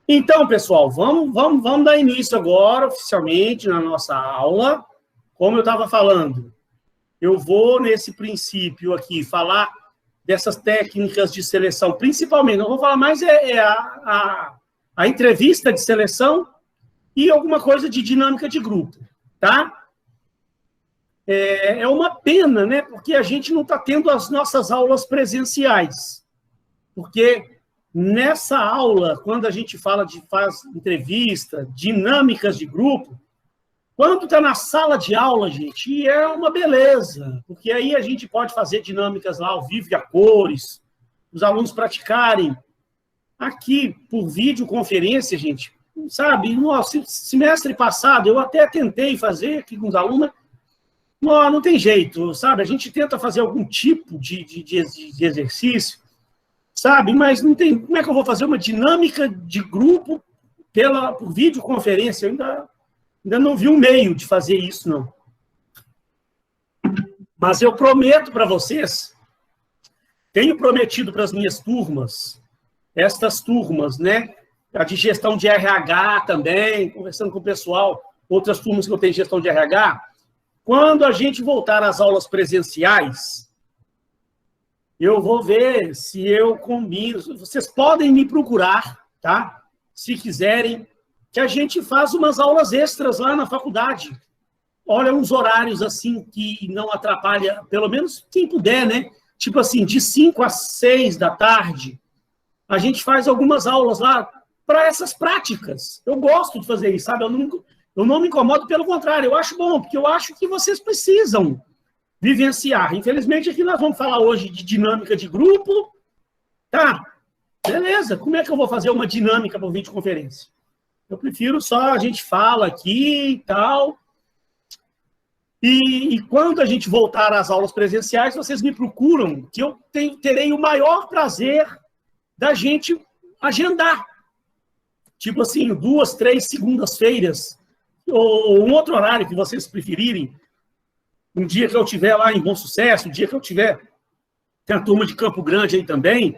Então, pessoal, vamos dar início agora, oficialmente, na nossa aula. Como eu estava falando, eu vou, nesse princípio aqui, falar dessas técnicas de seleção, principalmente. Não vou falar mais a entrevista de seleção e alguma coisa de dinâmica de grupo, tá? É uma pena, né? Porque a gente não está tendo as nossas aulas presenciais. Porque nessa aula, quando a gente faz entrevista, dinâmicas de grupo, quando está na sala de aula, gente, é uma beleza, porque aí a gente pode fazer dinâmicas lá ao vivo e a cores, os alunos praticarem. Aqui, por videoconferência, gente, sabe, no semestre passado, eu até tentei fazer aqui com os alunos, não tem jeito, sabe, a gente tenta fazer algum tipo de exercício, sabe, mas não tem, como é que eu vou fazer uma dinâmica de grupo por videoconferência? Eu ainda não vi um meio de fazer isso, não. Mas eu prometo para vocês, tenho prometido para as minhas turmas, estas turmas, né? A de gestão de RH também, conversando com o pessoal, outras turmas que eu tenho de gestão de RH, quando a gente voltar às aulas presenciais, eu vou ver se eu combino. Vocês podem me procurar, tá? Se quiserem, que a gente faz umas aulas extras lá na faculdade. Olha, uns horários assim que não atrapalha, pelo menos quem puder, né? Tipo assim, de 5 às 6 da tarde, a gente faz algumas aulas lá para essas práticas. Eu gosto de fazer isso, sabe? Eu não me incomodo, pelo contrário, eu acho bom, porque eu acho que vocês precisam vivenciar. Infelizmente, aqui nós vamos falar hoje de dinâmica de grupo. Tá, beleza. Como é que eu vou fazer uma dinâmica por videoconferência? Eu prefiro só a gente fala aqui e tal. E quando a gente voltar às aulas presenciais, vocês me procuram, que eu terei o maior prazer da gente agendar. Tipo assim, 2, 3 segundas-feiras, ou um outro horário que vocês preferirem. Um dia que eu estiver lá em Bom Sucesso, um dia que eu tiver, tem a turma de Campo Grande aí também,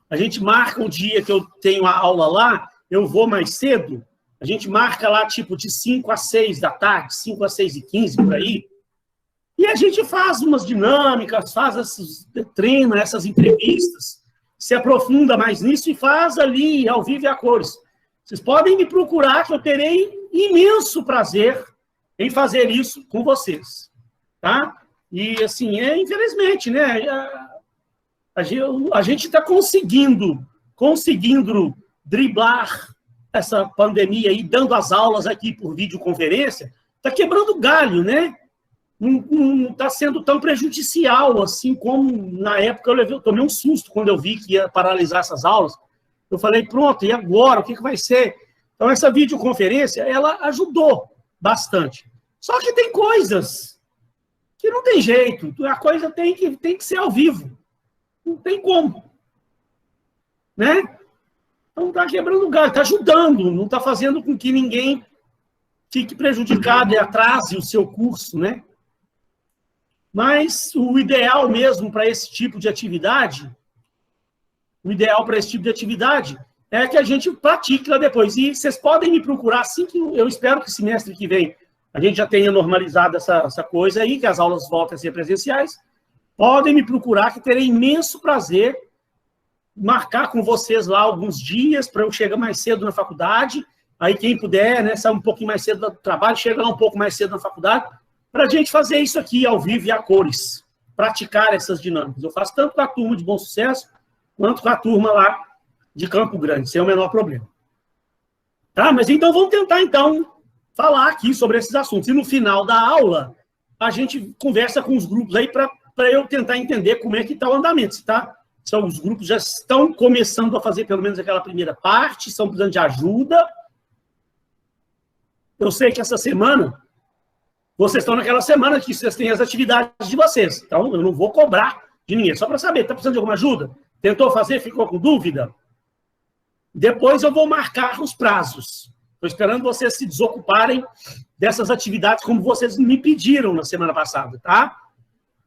a gente marca um dia que eu tenho a aula lá, eu vou mais cedo, a gente marca lá tipo de 5 às 6 da tarde, 5 às 6h15, por aí, e a gente faz umas dinâmicas, treina essas entrevistas, se aprofunda mais nisso e faz ali, ao vivo e a cores. Vocês podem me procurar, que eu terei imenso prazer em fazer isso com vocês. Tá? E, assim, infelizmente, né? A gente está conseguindo driblar essa pandemia aí, dando as aulas aqui por videoconferência, está quebrando galho, né? Não está sendo tão prejudicial assim como na época eu tomei um susto quando eu vi que ia paralisar essas aulas. Eu falei, pronto, e agora? O que vai ser? Então, essa videoconferência, ela ajudou bastante. Só que tem coisas que não tem jeito, a coisa tem que ser ao vivo. Não tem como. Né? Então, está quebrando galho, está ajudando, não está fazendo com que ninguém fique prejudicado e atrase o seu curso, né? Mas o ideal mesmo para esse tipo de atividade, é que a gente pratique lá depois. E vocês podem me procurar assim que eu espero que semestre que vem a gente já tenha normalizado essa coisa aí, que as aulas voltem a ser presenciais. Podem me procurar, que terei imenso prazer marcar com vocês lá alguns dias para eu chegar mais cedo na faculdade. Aí quem puder, né, sair um pouquinho mais cedo do trabalho, chega lá um pouco mais cedo na faculdade, para a gente fazer isso aqui ao vivo e a cores, praticar essas dinâmicas. Eu faço tanto com a turma de Bom Sucesso, quanto com a turma lá de Campo Grande, sem o menor problema. Tá? Mas então vamos tentar, então, falar aqui sobre esses assuntos. E no final da aula, a gente conversa com os grupos aí para eu tentar entender como é que está o andamento, tá? Se os grupos já estão começando a fazer pelo menos aquela primeira parte, estão precisando de ajuda. Eu sei que essa semana, vocês estão naquela semana que vocês têm as atividades de vocês. Então, eu não vou cobrar de ninguém. Só para saber, está precisando de alguma ajuda? Tentou fazer, ficou com dúvida? Depois eu vou marcar os prazos. Estou esperando vocês se desocuparem dessas atividades como vocês me pediram na semana passada, tá?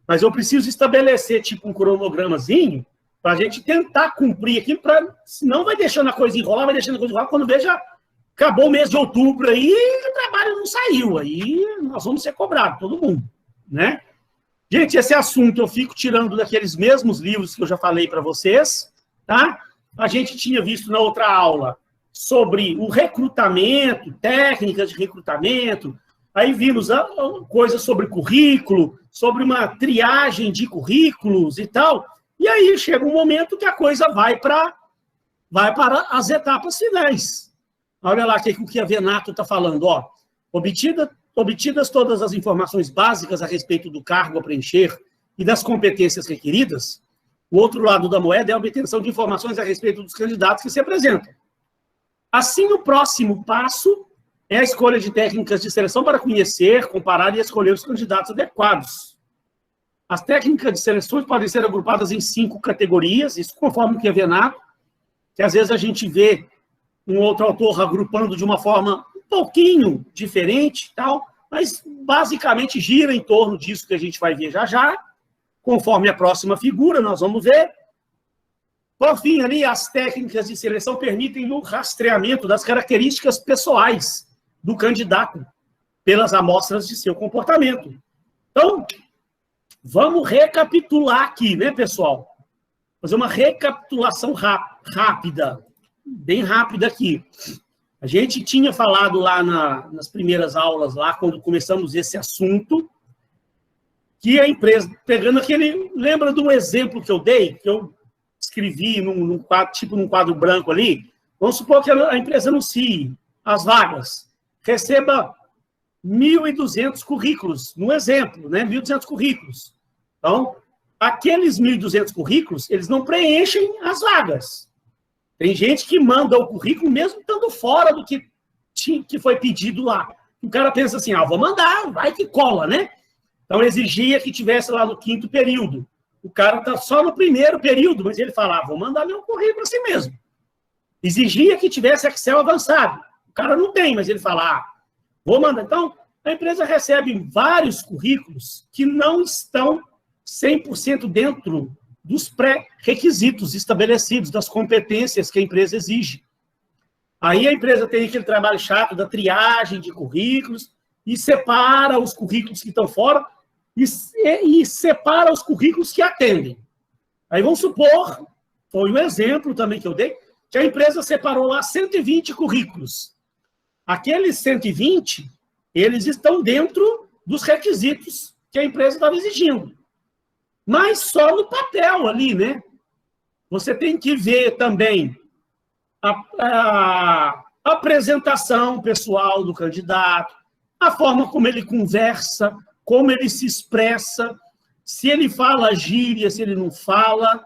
Mas eu preciso estabelecer, tipo, um cronogramazinho Para a gente tentar cumprir aquilo, senão vai deixando a coisa enrolar, quando veja, acabou o mês de outubro aí, o trabalho não saiu, aí nós vamos ser cobrados, todo mundo, né? Gente, esse assunto eu fico tirando daqueles mesmos livros que eu já falei para vocês, tá? A gente tinha visto na outra aula sobre o recrutamento, técnicas de recrutamento, aí vimos coisas sobre currículo, sobre uma triagem de currículos e tal, e aí chega um momento que a coisa vai para as etapas finais. Olha lá o que a Venato está falando, ó. Obtidas todas as informações básicas a respeito do cargo a preencher e das competências requeridas, o outro lado da moeda é a obtenção de informações a respeito dos candidatos que se apresentam. Assim, o próximo passo é a escolha de técnicas de seleção para conhecer, comparar e escolher os candidatos adequados. As técnicas de seleção podem ser agrupadas em 5 categorias, isso conforme o que é Venato, que às vezes a gente vê um outro autor agrupando de uma forma um pouquinho diferente, tal, mas basicamente gira em torno disso que a gente vai ver já já, conforme a próxima figura, nós vamos ver. Por fim, ali, as técnicas de seleção permitem o rastreamento das características pessoais do candidato pelas amostras de seu comportamento. Então, vamos recapitular aqui, né, pessoal? Fazer uma recapitulação rápida, bem rápida aqui. A gente tinha falado lá nas primeiras aulas, lá quando começamos esse assunto, que a empresa, pegando aquele... Lembra de um exemplo que eu dei? Que eu escrevi num quadro branco ali? Vamos supor que a empresa anuncie as vagas, receba 1.200 currículos, no exemplo, né? 1.200 currículos. Então, aqueles 1.200 currículos, eles não preenchem as vagas. Tem gente que manda o currículo mesmo estando fora do que foi pedido lá. O cara pensa assim, vou mandar, vai que cola, né? Então, exigia que tivesse lá no 5º período. O cara está só no 1º período, mas ele fala, vou mandar meu currículo assim mesmo. Exigia que tivesse Excel avançado. O cara não tem, mas ele fala, vou mandar. Então, a empresa recebe vários currículos que não estão 100% dentro dos pré-requisitos estabelecidos, das competências que a empresa exige. Aí a empresa tem aquele trabalho chato da triagem de currículos e separa os currículos que estão fora e separa os currículos que atendem. Aí vamos supor, foi um exemplo também que eu dei, que a empresa separou lá 120 currículos. Aqueles 120, eles estão dentro dos requisitos que a empresa estava exigindo. Mas só no papel ali, né? Você tem que ver também a apresentação pessoal do candidato, a forma como ele conversa, como ele se expressa, se ele fala gíria, se ele não fala,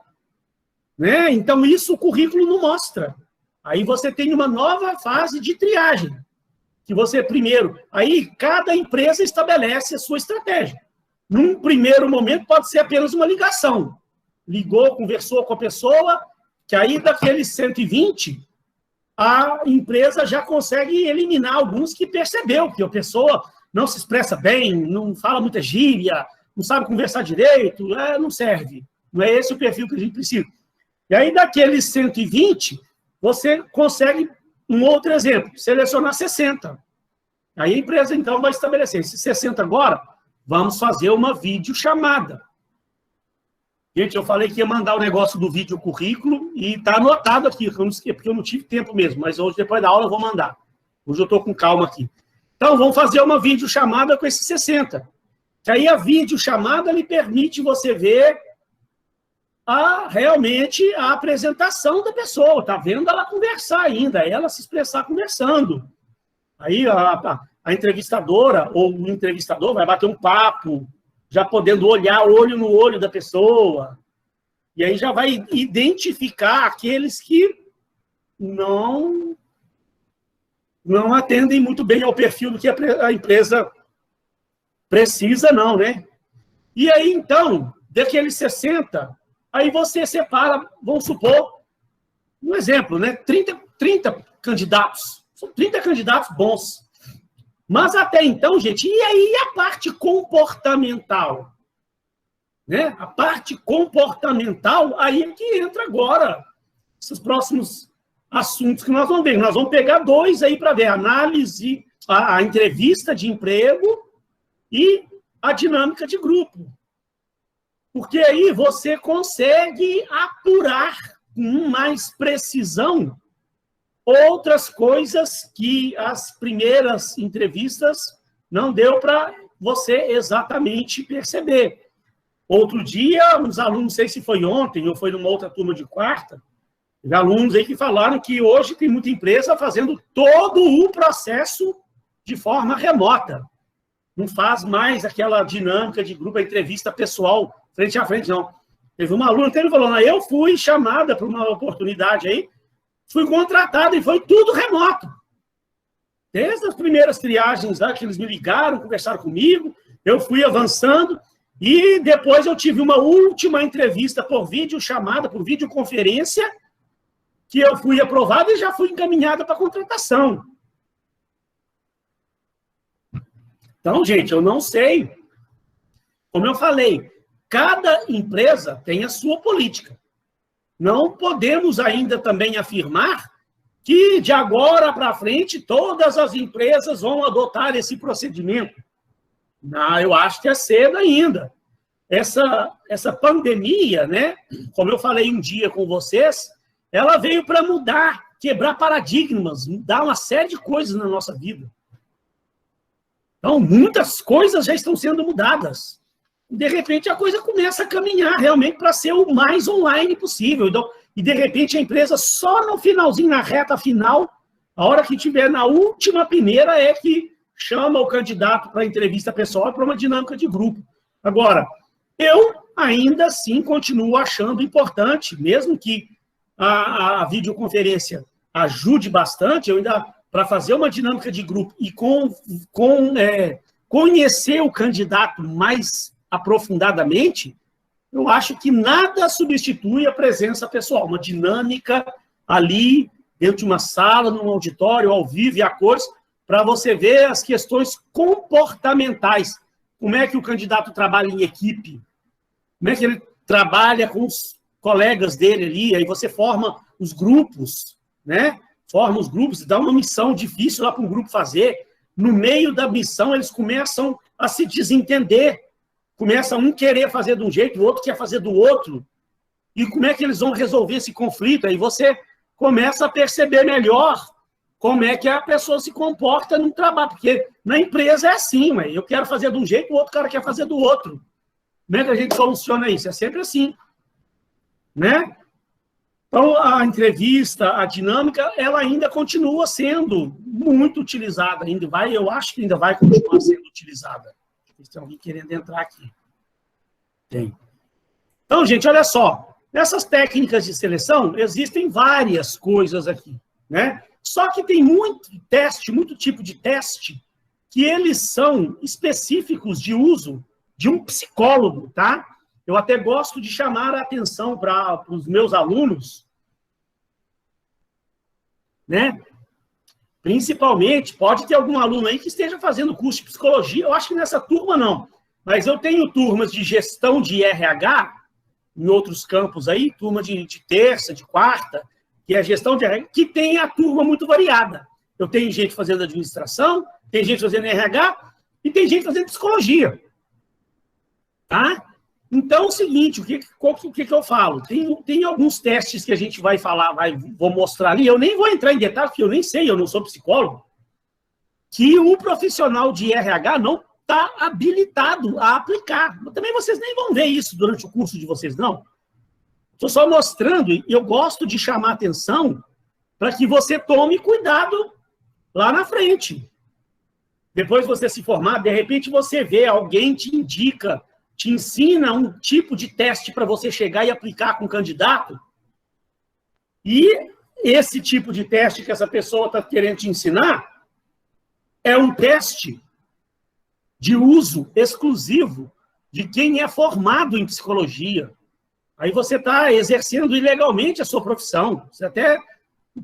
né? Então, isso o currículo não mostra. Aí você tem uma nova fase de triagem, que você, primeiro, aí cada empresa estabelece a sua estratégia. Num primeiro momento, pode ser apenas uma ligação. Ligou, conversou com a pessoa, que aí daqueles 120, a empresa já consegue eliminar alguns que percebeu que a pessoa não se expressa bem, não fala muita gíria, não sabe conversar direito, não serve. Não é esse o perfil que a gente precisa. E aí, daqueles 120, você consegue, um outro exemplo, selecionar 60. Aí a empresa, então, vai estabelecer esses 60 agora, vamos fazer uma videochamada. Gente, eu falei que ia mandar o negócio do vídeo currículo e está anotado aqui, porque eu não tive tempo mesmo, mas hoje, depois da aula, eu vou mandar. Hoje eu estou com calma aqui. Então, vamos fazer uma videochamada com esses 60. Que aí a videochamada lhe permite você ver realmente a apresentação da pessoa. Está vendo ela conversar ainda, ela se expressar conversando. Aí a entrevistadora ou o entrevistador vai bater um papo, já podendo olhar olho no olho da pessoa. E aí já vai identificar aqueles que não atendem muito bem ao perfil do que a empresa precisa, não, né? E aí, então, daqueles 60, aí você separa, vamos supor, um exemplo, né? 30 candidatos. São 30 candidatos bons. Mas até então, gente, e aí a parte comportamental? né? A parte comportamental, aí é que entra agora esses próximos assuntos que nós vamos ver. Nós vamos pegar dois aí para ver: análise, a entrevista de emprego e a dinâmica de grupo. Porque aí você consegue apurar com mais precisão outras coisas que as primeiras entrevistas não deu para você exatamente perceber. Outro dia, uns alunos, não sei se foi ontem ou foi numa outra turma de quarta, alunos aí que falaram que hoje tem muita empresa fazendo todo o processo de forma remota. Não faz mais aquela dinâmica de grupo, a entrevista pessoal, frente a frente, não. Teve uma aluna que ele falou: eu fui chamada para uma oportunidade aí, fui contratada e foi tudo remoto. Desde as primeiras triagens lá, que eles me ligaram, conversaram comigo, eu fui avançando, e depois eu tive uma última entrevista por videochamada, por videoconferência, que eu fui aprovada e já fui encaminhada para contratação. Então, gente, eu não sei. Como eu falei, cada empresa tem a sua política. Não podemos ainda também afirmar que de agora para frente todas as empresas vão adotar esse procedimento. Não, eu acho que é cedo ainda. Essa pandemia, né, como eu falei um dia com vocês, ela veio para mudar, quebrar paradigmas, mudar uma série de coisas na nossa vida. Então, muitas coisas já estão sendo mudadas. De repente, a coisa começa a caminhar realmente para ser o mais online possível. Então, e, de repente, a empresa só no finalzinho, na reta final, a hora que tiver na última peneira, é que chama o candidato para entrevista pessoal, para uma dinâmica de grupo. Agora, eu ainda assim continuo achando importante, mesmo que a videoconferência ajude bastante, eu ainda, para fazer uma dinâmica de grupo e conhecer o candidato mais aprofundadamente, eu acho que nada substitui a presença pessoal, uma dinâmica ali, dentro de uma sala, num auditório, ao vivo e a cores, para você ver as questões comportamentais. Como é que o candidato trabalha em equipe? Como é que ele trabalha com os colegas dele ali? Aí você forma os grupos, né? Forma os grupos, dá uma missão difícil lá para um grupo fazer. No meio da missão, eles começam a se desentender. Começa um querer fazer de um jeito, o outro quer fazer do outro. E como é que eles vão resolver esse conflito? Aí você começa a perceber melhor como é que a pessoa se comporta no trabalho. Porque na empresa é assim, mas eu quero fazer de um jeito, o outro cara quer fazer do outro. Como é que a gente soluciona isso? É sempre assim, né? Então, a entrevista, a dinâmica, ela ainda continua sendo muito utilizada. Eu acho que ainda vai continuar sendo utilizada. Tem alguém querendo entrar aqui. Tem. Então, gente, olha só. Nessas técnicas de seleção, existem várias coisas aqui, né? Só que tem muito teste, muito tipo de teste, que eles são específicos de uso de um psicólogo, tá? Eu até gosto de chamar a atenção para os meus alunos, né? Principalmente, pode ter algum aluno aí que esteja fazendo curso de psicologia, eu acho que nessa turma não, mas eu tenho turmas de gestão de RH, em outros campos aí, turma de terça, de quarta, que é gestão de RH, que tem a turma muito variada. Eu tenho gente fazendo administração, tem gente fazendo RH, e tem gente fazendo psicologia. Tá? Então, é o seguinte, o que eu falo? Tem alguns testes que a gente vai falar, vou mostrar ali, eu nem vou entrar em detalhes, porque eu nem sei, eu não sou psicólogo, que o profissional de RH não está habilitado a aplicar. Também vocês nem vão ver isso durante o curso de vocês, não. Estou só mostrando, e eu gosto de chamar a atenção para que você tome cuidado lá na frente. Depois você se formar, de repente você vê, alguém te indica, te ensina um tipo de teste para você chegar e aplicar com o candidato, e esse tipo de teste que essa pessoa está querendo te ensinar é um teste de uso exclusivo de quem é formado em psicologia. Aí você está exercendo ilegalmente a sua profissão. Isso é até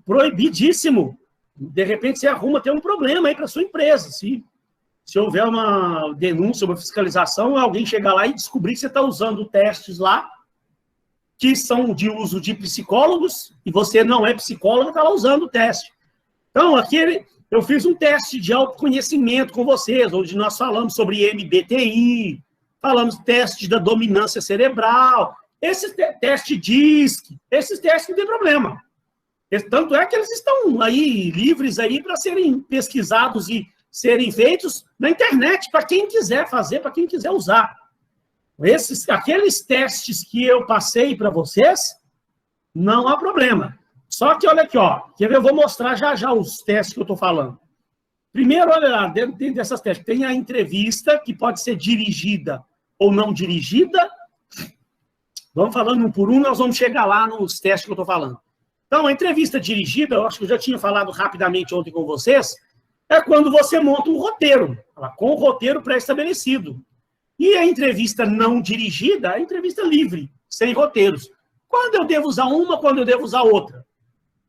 proibidíssimo. De repente você arruma até um problema aí para a sua empresa. Se se houver uma denúncia, uma fiscalização, alguém chegar lá e descobrir que você está usando testes lá que são de uso de psicólogos, e você não é psicólogo, está lá usando o teste. Então, aqui eu fiz um teste de autoconhecimento com vocês, onde nós falamos sobre MBTI, falamos teste da dominância cerebral, esse teste DISC, esses testes não tem problema. Tanto é que eles estão aí livres aí para serem pesquisados e serem feitos na internet, para quem quiser fazer, para quem quiser usar. Aqueles testes que eu passei para vocês, não há problema. Só que, olha aqui, ó, quer ver? Eu vou mostrar já os testes que eu estou falando. Primeiro, olha lá, dentro dessas testes, tem a entrevista, que pode ser dirigida ou não dirigida. Vamos falando um por um, nós vamos chegar lá nos testes que eu estou falando. Então, a entrevista dirigida, eu acho que eu já tinha falado rapidamente ontem com vocês, é quando você monta um roteiro, com o roteiro pré-estabelecido. E a entrevista não dirigida, a entrevista livre, sem roteiros. Quando eu devo usar uma, quando eu devo usar outra?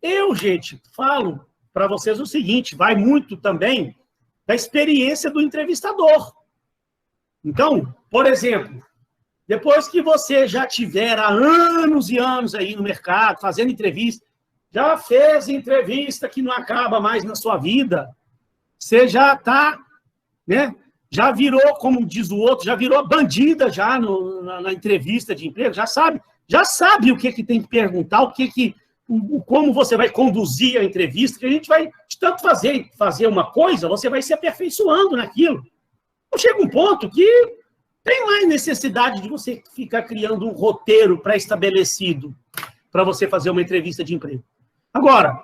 Eu, gente, falo para vocês o seguinte, vai muito também da experiência do entrevistador. Então, por exemplo, depois que você já tiver há anos e anos aí no mercado, fazendo entrevista, já fez entrevista que não acaba mais na sua vida, você já está, né? Já virou, como diz o outro, já virou bandida já na entrevista de emprego, já sabe o que tem que perguntar, como você vai conduzir a entrevista, que a gente vai, de tanto fazer uma coisa, você vai se aperfeiçoando naquilo. Então, chega um ponto que tem mais necessidade de você ficar criando um roteiro pré-estabelecido para você fazer uma entrevista de emprego. Agora,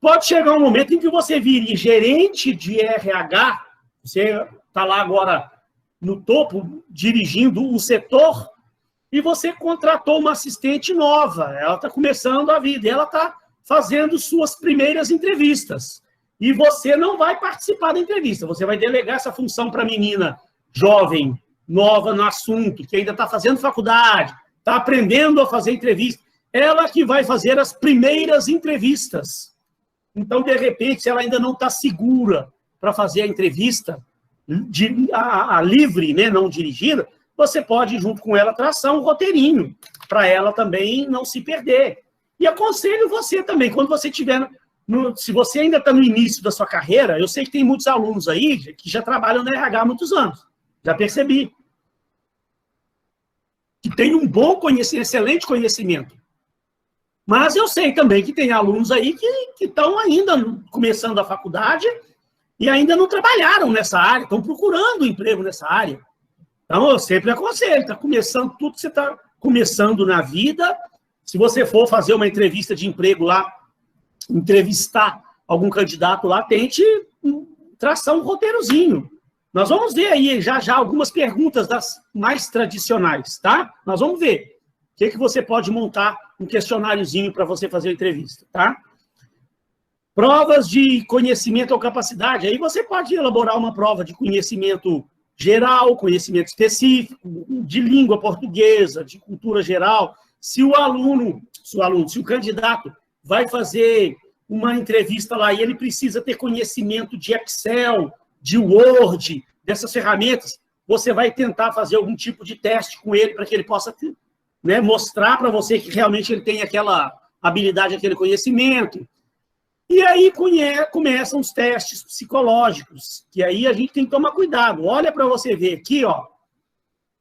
pode chegar um momento em que você vire gerente de RH, você está lá agora no topo, dirigindo o setor, e você contratou uma assistente nova, ela está começando a vida, ela está fazendo suas primeiras entrevistas. E você não vai participar da entrevista, você vai delegar essa função para a menina jovem, nova no assunto, que ainda está fazendo faculdade, está aprendendo a fazer entrevista. Ela que vai fazer as primeiras entrevistas. Então, de repente, se ela ainda não está segura para fazer a entrevista, a livre, né, não dirigida, você pode, junto com ela, traçar um roteirinho, para ela também não se perder. E aconselho você também, quando você estiver, se você ainda está no início da sua carreira, eu sei que tem muitos alunos aí que já trabalham na RH há muitos anos, já percebi. Que tem um bom conhecimento, excelente conhecimento. Mas eu sei também que tem alunos aí que estão ainda começando a faculdade e ainda não trabalharam nessa área, estão procurando emprego nessa área. Então, eu sempre aconselho, está começando tudo que você está começando na vida. Se você for fazer uma entrevista de emprego lá, entrevistar algum candidato lá, tente traçar um roteirozinho. Nós vamos ver aí já algumas perguntas das mais tradicionais, tá? Nós vamos ver o que você pode montar um questionáriozinho para você fazer a entrevista, tá? Provas de conhecimento ou capacidade. Aí você pode elaborar uma prova de conhecimento geral, conhecimento específico, de língua portuguesa, de cultura geral. Se o candidato vai fazer uma entrevista lá e ele precisa ter conhecimento de Excel, de Word, dessas ferramentas, você vai tentar fazer algum tipo de teste com ele para que ele possa, né, mostrar para você que realmente ele tem aquela habilidade, aquele conhecimento. E aí começam os testes psicológicos, que aí a gente tem que tomar cuidado. Olha para você ver aqui, ó,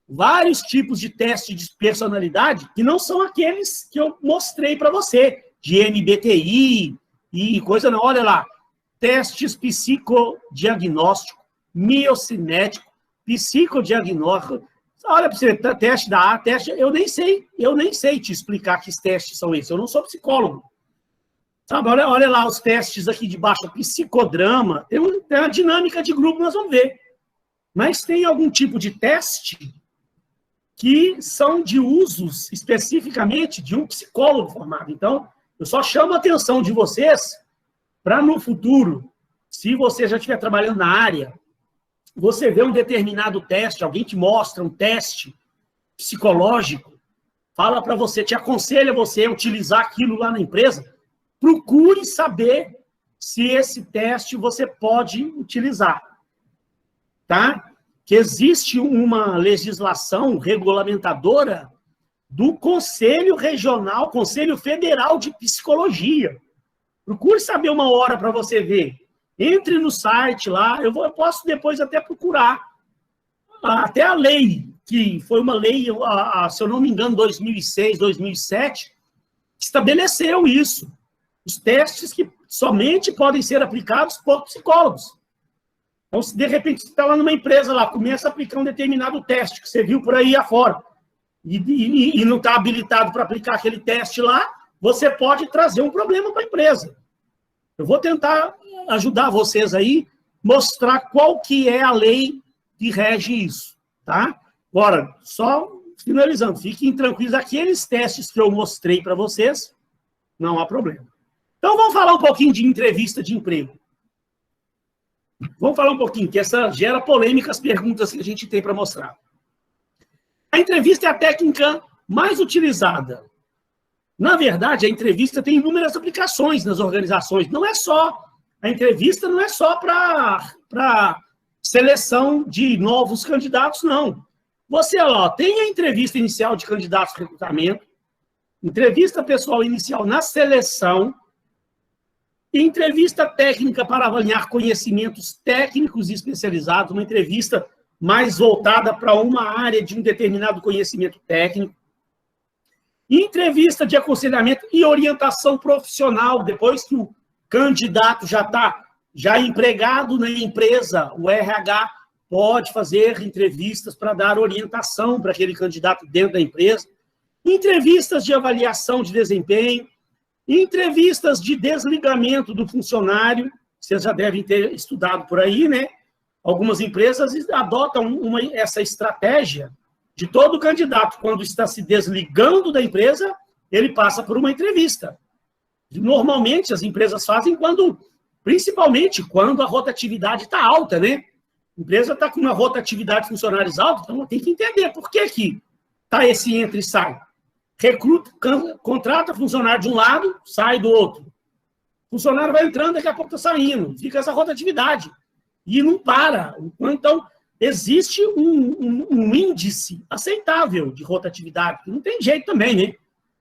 vários tipos de teste de personalidade que não são aqueles que eu mostrei para você, de MBTI e coisa não. Olha lá, testes psicodiagnóstico, miocinético, psicodiagnóstico. Olha para você, teste da A, teste... Eu nem sei te explicar que testes são esses, eu não sou psicólogo. Sabe, olha lá os testes aqui de baixo, psicodrama, tem uma dinâmica de grupo, nós vamos ver. Mas tem algum tipo de teste que são de usos especificamente de um psicólogo formado. Então, eu só chamo a atenção de vocês para no futuro, se você já estiver trabalhando na área, você vê um determinado teste, alguém te mostra um teste psicológico, fala para você, te aconselha você a utilizar aquilo lá na empresa, procure saber se esse teste você pode utilizar. tá? Que existe uma legislação regulamentadora do Conselho Regional, Conselho Federal de Psicologia. Procure saber uma hora para você ver. Entre no site lá, eu posso depois até procurar. Até a lei, que foi uma lei, se eu não me engano, 2006, 2007, estabeleceu isso. Os testes que somente podem ser aplicados por psicólogos. Então, se de repente você está lá numa empresa, lá, começa a aplicar um determinado teste que você viu por aí afora, e não está habilitado para aplicar aquele teste lá, você pode trazer um problema para a empresa. Eu vou tentar ajudar vocês aí, mostrar qual que é a lei que rege isso, tá? Agora, só finalizando, fiquem tranquilos, aqueles testes que eu mostrei para vocês, não há problema. Então, vamos falar um pouquinho de entrevista de emprego. Vamos falar um pouquinho, que essa gera polêmica as perguntas que a gente tem para mostrar. A entrevista é a técnica mais utilizada. Na verdade, a entrevista tem inúmeras aplicações nas organizações. A entrevista não é só para seleção de novos candidatos, não. Você, ó, tem a entrevista inicial de candidatos de recrutamento, entrevista pessoal inicial na seleção, e entrevista técnica para avaliar conhecimentos técnicos e especializados, uma entrevista mais voltada para uma área de um determinado conhecimento técnico. Entrevista de aconselhamento e orientação profissional, depois que o candidato já está empregado na empresa, o RH pode fazer entrevistas para dar orientação para aquele candidato dentro da empresa. Entrevistas de avaliação de desempenho, entrevistas de desligamento do funcionário, vocês já devem ter estudado por aí, né? Algumas empresas adotam essa estratégia de todo candidato, quando está se desligando da empresa, ele passa por uma entrevista. Normalmente, as empresas fazem principalmente quando a rotatividade está alta, né? A empresa está com uma rotatividade de funcionários alta, então tem que entender por que está esse entra e sai. Recruta, contrata funcionário de um lado, sai do outro. O funcionário vai entrando, daqui a pouco está saindo. Fica essa rotatividade. E não para. Então, existe um índice aceitável de rotatividade. Não tem jeito também, né?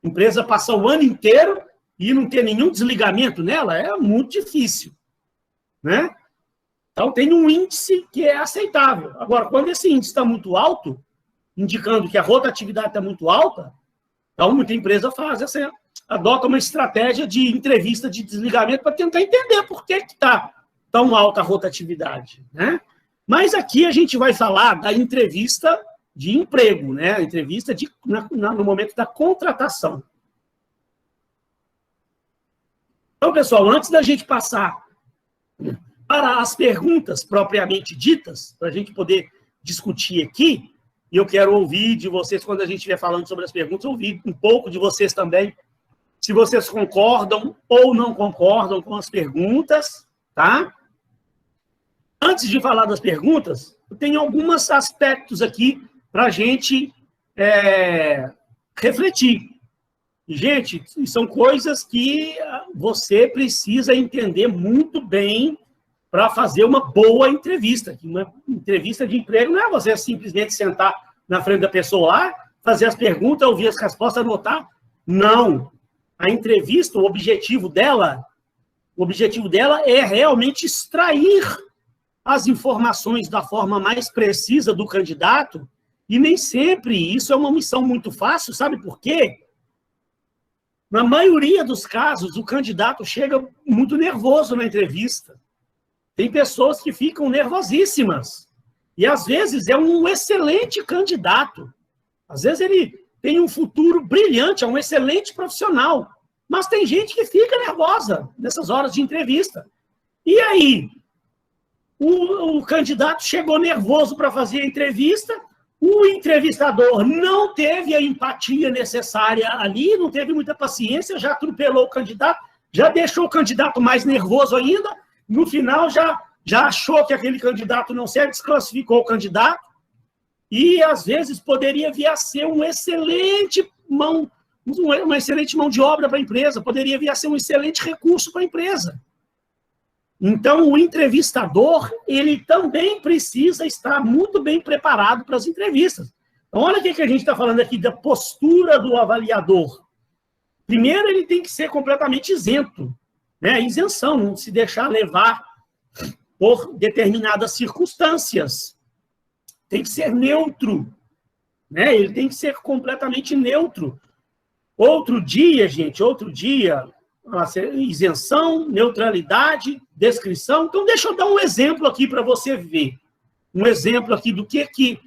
A empresa passar o ano inteiro e não ter nenhum desligamento nela é muito difícil, né? Então, tem um índice que é aceitável. Agora, quando esse índice está muito alto, indicando que a rotatividade está muito alta, então, muita empresa adota uma estratégia de entrevista de desligamento para tentar entender por que está tão alta a rotatividade, né? Mas aqui a gente vai falar da entrevista de emprego, né? A entrevista no momento da contratação. Então, pessoal, antes da gente passar para as perguntas propriamente ditas, para a gente poder discutir aqui, e eu quero ouvir de vocês, quando a gente estiver falando sobre as perguntas, ouvir um pouco de vocês também, se vocês concordam ou não concordam com as perguntas, tá? Antes de falar das perguntas, eu tenho alguns aspectos aqui para a gente refletir. Gente, são coisas que você precisa entender muito bem para fazer uma boa entrevista. Uma entrevista de emprego não é você simplesmente sentar na frente da pessoa lá, fazer as perguntas, ouvir as respostas, anotar. Não. A entrevista, o objetivo dela é realmente extrair as informações da forma mais precisa do candidato, e nem sempre isso é uma missão muito fácil, sabe por quê? Na maioria dos casos, o candidato chega muito nervoso na entrevista. Tem pessoas que ficam nervosíssimas. E, às vezes, é um excelente candidato. Às vezes, ele tem um futuro brilhante, é um excelente profissional. Mas tem gente que fica nervosa nessas horas de entrevista. E aí? O candidato chegou nervoso para fazer a entrevista, o entrevistador não teve a empatia necessária ali, não teve muita paciência, já atropelou o candidato, já deixou o candidato mais nervoso ainda, no final já achou que aquele candidato não serve, desclassificou o candidato, e às vezes poderia vir a ser uma excelente mão de obra para a empresa, poderia vir a ser um excelente recurso para a empresa. Então, o entrevistador, ele também precisa estar muito bem preparado para as entrevistas. Então, olha o que a gente está falando aqui da postura do avaliador. Primeiro, ele tem que ser completamente isento, né? Isenção, não se deixar levar por determinadas circunstâncias. Tem que ser neutro, né? Ele tem que ser completamente neutro. Outro dia, gente, isenção, neutralidade, descrição. Então, deixa eu dar um exemplo aqui para você ver. Um exemplo aqui do que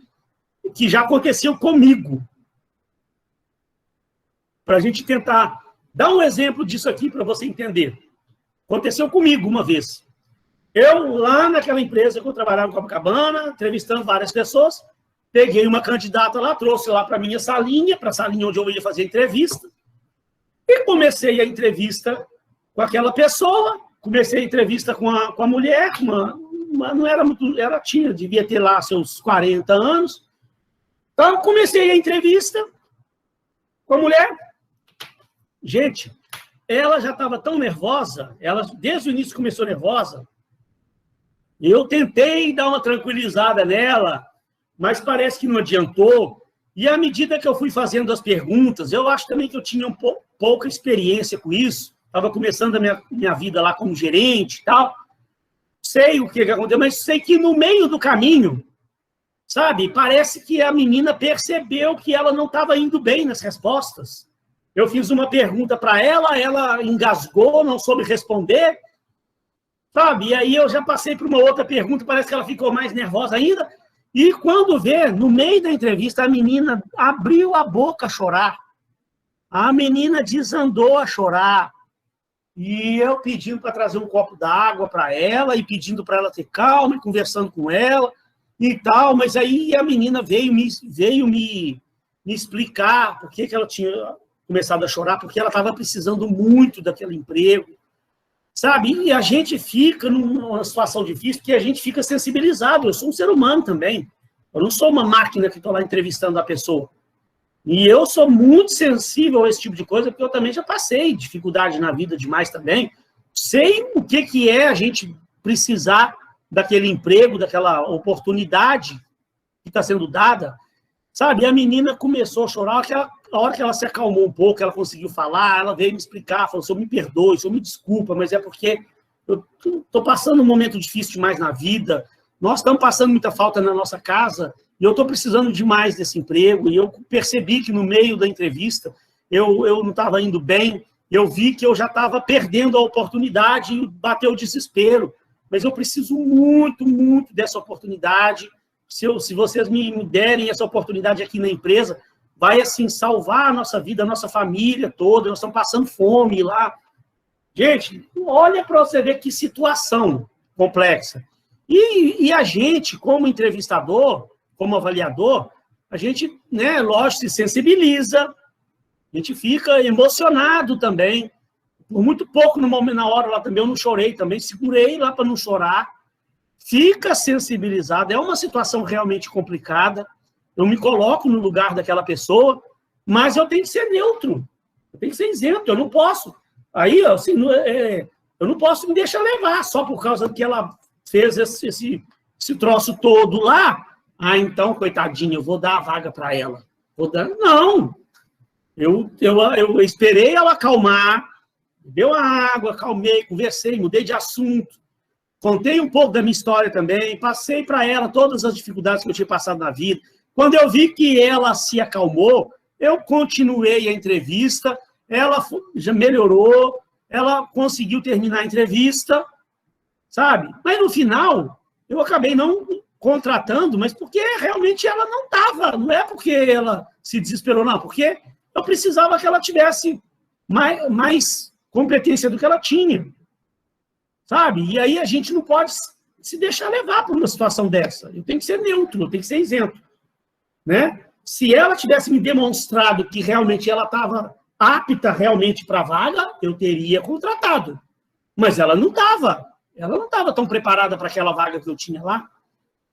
já aconteceu comigo. Para a gente tentar dar um exemplo disso aqui para você entender. Aconteceu comigo uma vez. Eu, lá naquela empresa que eu trabalhava em Copacabana, entrevistando várias pessoas, peguei uma candidata lá, trouxe lá para a minha salinha, para a salinha onde eu ia fazer a entrevista, e comecei a entrevista com aquela pessoa, comecei a entrevista com a mulher, não era muito, devia ter lá seus 40 anos. Então, comecei a entrevista com a mulher. Gente, ela já estava tão nervosa, ela desde o início começou nervosa, eu tentei dar uma tranquilizada nela, mas parece que não adiantou. E à medida que eu fui fazendo as perguntas, eu acho também que eu tinha pouca experiência com isso, estava começando a minha vida lá como gerente e tal, sei o que aconteceu, mas sei que no meio do caminho, sabe, parece que a menina percebeu que ela não estava indo bem nas respostas. Eu fiz uma pergunta para ela engasgou, não soube responder, sabe? E aí eu já passei para uma outra pergunta, parece que ela ficou mais nervosa ainda. E quando vê, no meio da entrevista, a menina abriu a boca a chorar. A menina desandou a chorar. E eu pedindo para trazer um copo d'água para ela, e pedindo para ela ter calma, e conversando com ela e tal. Mas aí a menina veio me explicar por que ela tinha começado a chorar, porque ela estava precisando muito daquele emprego, sabe? E a gente fica numa situação difícil, porque a gente fica sensibilizado. Eu sou um ser humano também. Eu não sou uma máquina que estou lá entrevistando a pessoa. E eu sou muito sensível a esse tipo de coisa, porque eu também já passei dificuldade na vida demais também. Sei o que é a gente precisar daquele emprego, daquela oportunidade que está sendo dada, sabe? E a menina começou a chorar, a hora que ela se acalmou um pouco, ela conseguiu falar, ela veio me explicar, falou, senhor, me perdoe, senhor, me desculpa, mas é porque eu estou passando um momento difícil demais na vida, nós estamos passando muita falta na nossa casa, e eu estou precisando demais desse emprego, e eu percebi que no meio da entrevista eu não estava indo bem, eu vi que eu já estava perdendo a oportunidade e bateu o desespero, mas eu preciso muito, muito dessa oportunidade. Se vocês me derem essa oportunidade aqui na empresa, vai, assim, salvar a nossa vida, a nossa família toda, nós estamos passando fome lá. Gente, olha para você ver que situação complexa. E a gente, como entrevistador, como avaliador, a gente, né, lógico, se sensibiliza, a gente fica emocionado também. Por muito pouco, no momento, na hora lá também, eu não chorei também, segurei lá para não chorar. Fica sensibilizado, é uma situação realmente complicada, eu me coloco no lugar daquela pessoa, mas eu tenho que ser neutro, eu tenho que ser isento, eu não posso. Aí, assim, eu não posso me deixar levar só por causa que ela fez esse troço todo lá. Ah, então, coitadinha, eu vou dar a vaga para ela. Vou dar... Não! Eu esperei ela acalmar, bebeu a água, acalmei, conversei, mudei de assunto, contei um pouco da minha história também, passei para ela todas as dificuldades que eu tinha passado na vida. Quando eu vi que ela se acalmou, eu continuei a entrevista, ela já melhorou, ela conseguiu terminar a entrevista, sabe? Mas no final, eu acabei não contratando, mas porque realmente ela não estava, não é porque ela se desesperou, não, porque eu precisava que ela tivesse mais competência do que ela tinha, sabe? E aí a gente não pode se deixar levar por uma situação dessa. Eu tenho que ser neutro, eu tenho que ser isento, né? Se ela tivesse me demonstrado que realmente ela estava apta realmente para a vaga, eu teria contratado. Mas ela não estava tão preparada para aquela vaga que eu tinha lá.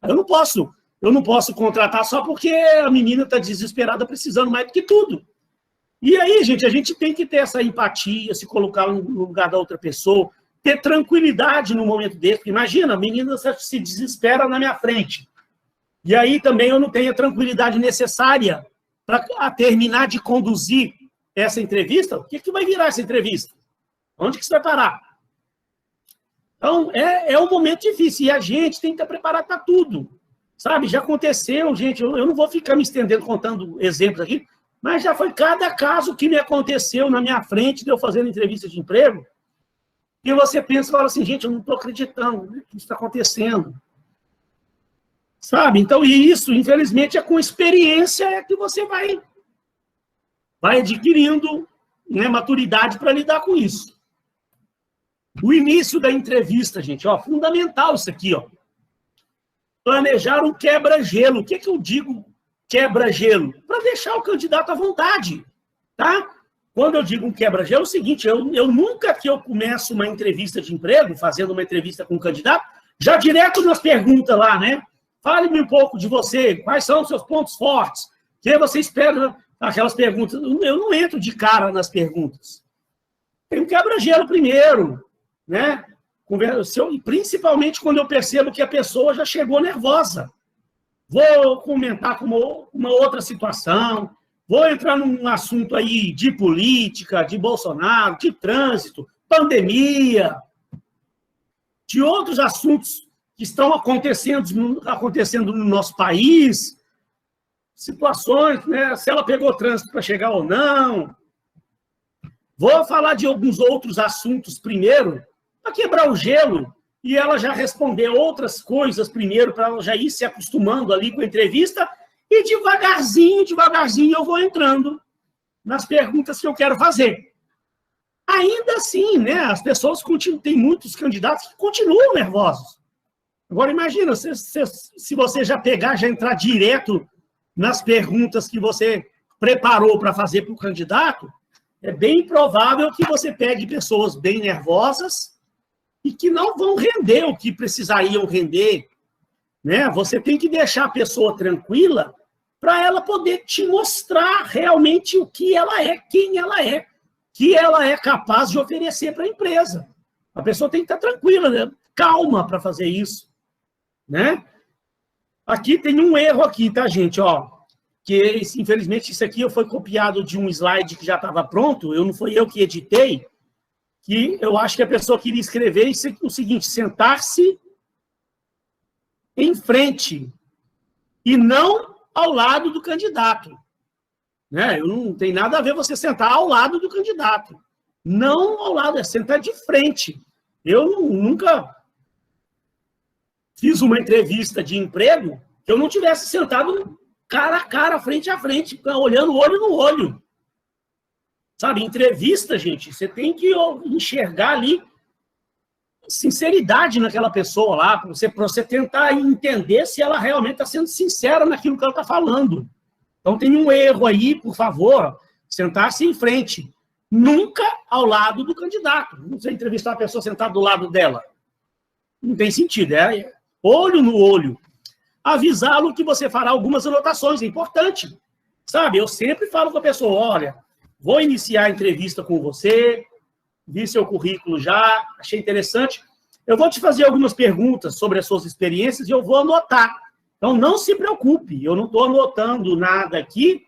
Eu não posso contratar só porque a menina está desesperada, precisando mais do que tudo. E aí, gente, a gente tem que ter essa empatia, se colocar no lugar da outra pessoa, ter tranquilidade no momento desse. Imagina, a menina se desespera na minha frente. E aí também eu não tenho a tranquilidade necessária para terminar de conduzir essa entrevista. O que vai virar essa entrevista? Onde que você vai parar? Então, é um momento difícil. E a gente tem que estar preparado para tudo. Sabe? Já aconteceu, gente. Eu não vou ficar me estendendo contando exemplos aqui, mas já foi cada caso que me aconteceu na minha frente de eu fazendo entrevista de emprego. E você pensa e fala assim, gente, eu não estou acreditando, né? O que está acontecendo? Sabe? Então, e isso, infelizmente, é com experiência que você vai adquirindo, né, maturidade para lidar com isso. O início da entrevista, gente, ó, fundamental isso aqui, ó. Planejar um quebra-gelo. O que eu digo quebra-gelo? Para deixar o candidato à vontade, tá? Quando eu digo um quebra-gelo, é o seguinte, eu nunca que eu começo uma entrevista de emprego, fazendo uma entrevista com um candidato, já direto nas perguntas lá, né? Fale-me um pouco de você, quais são os seus pontos fortes, o que você espera, aquelas perguntas. Eu não entro de cara nas perguntas. Tem um quebra-gelo primeiro, né? Principalmente quando eu percebo que a pessoa já chegou nervosa. Vou comentar com uma outra situação, vou entrar num assunto aí de política, de Bolsonaro, de trânsito, pandemia, de outros assuntos que estão acontecendo no nosso país, situações, né? Se ela pegou trânsito para chegar ou não. Vou falar de alguns outros assuntos primeiro, para quebrar o gelo, e ela já responder outras coisas primeiro, para ela já ir se acostumando ali com a entrevista, e devagarzinho eu vou entrando nas perguntas que eu quero fazer. Ainda assim, né, as pessoas tem muitos candidatos que continuam nervosos. Agora, imagina, se você já entrar direto nas perguntas que você preparou para fazer para o candidato, é bem provável que você pegue pessoas bem nervosas e que não vão render o que precisariam render, né? Você tem que deixar a pessoa tranquila para ela poder te mostrar realmente o que ela é, quem ela é, que ela é capaz de oferecer para a empresa. A pessoa tem que estar tranquila, né? Calma para fazer isso, né? Aqui tem um erro aqui, tá, gente? Ó, que infelizmente isso aqui foi copiado de um slide que já estava pronto, não foi eu que editei, que eu acho que a pessoa queria escrever o seguinte: sentar-se em frente e não ao lado do candidato. Né? Não tem nada a ver você sentar ao lado do candidato. Não ao lado, é sentar de frente. Eu nunca fiz uma entrevista de emprego que eu não tivesse sentado cara a cara, frente a frente, olhando olho no olho. Sabe, entrevista, gente, você tem que enxergar ali sinceridade naquela pessoa lá, para você tentar entender se ela realmente está sendo sincera naquilo que ela está falando. Então, tem um erro aí, por favor, sentar-se em frente. Nunca ao lado do candidato. Não sei entrevistar uma pessoa sentada do lado dela. Não tem sentido, é olho no olho. Avisá-lo que você fará algumas anotações, é importante. Sabe, eu sempre falo com a pessoa, olha, vou iniciar a entrevista com você, vi seu currículo já, achei interessante. Eu vou te fazer algumas perguntas sobre as suas experiências e eu vou anotar. Então, não se preocupe, eu não estou anotando nada aqui,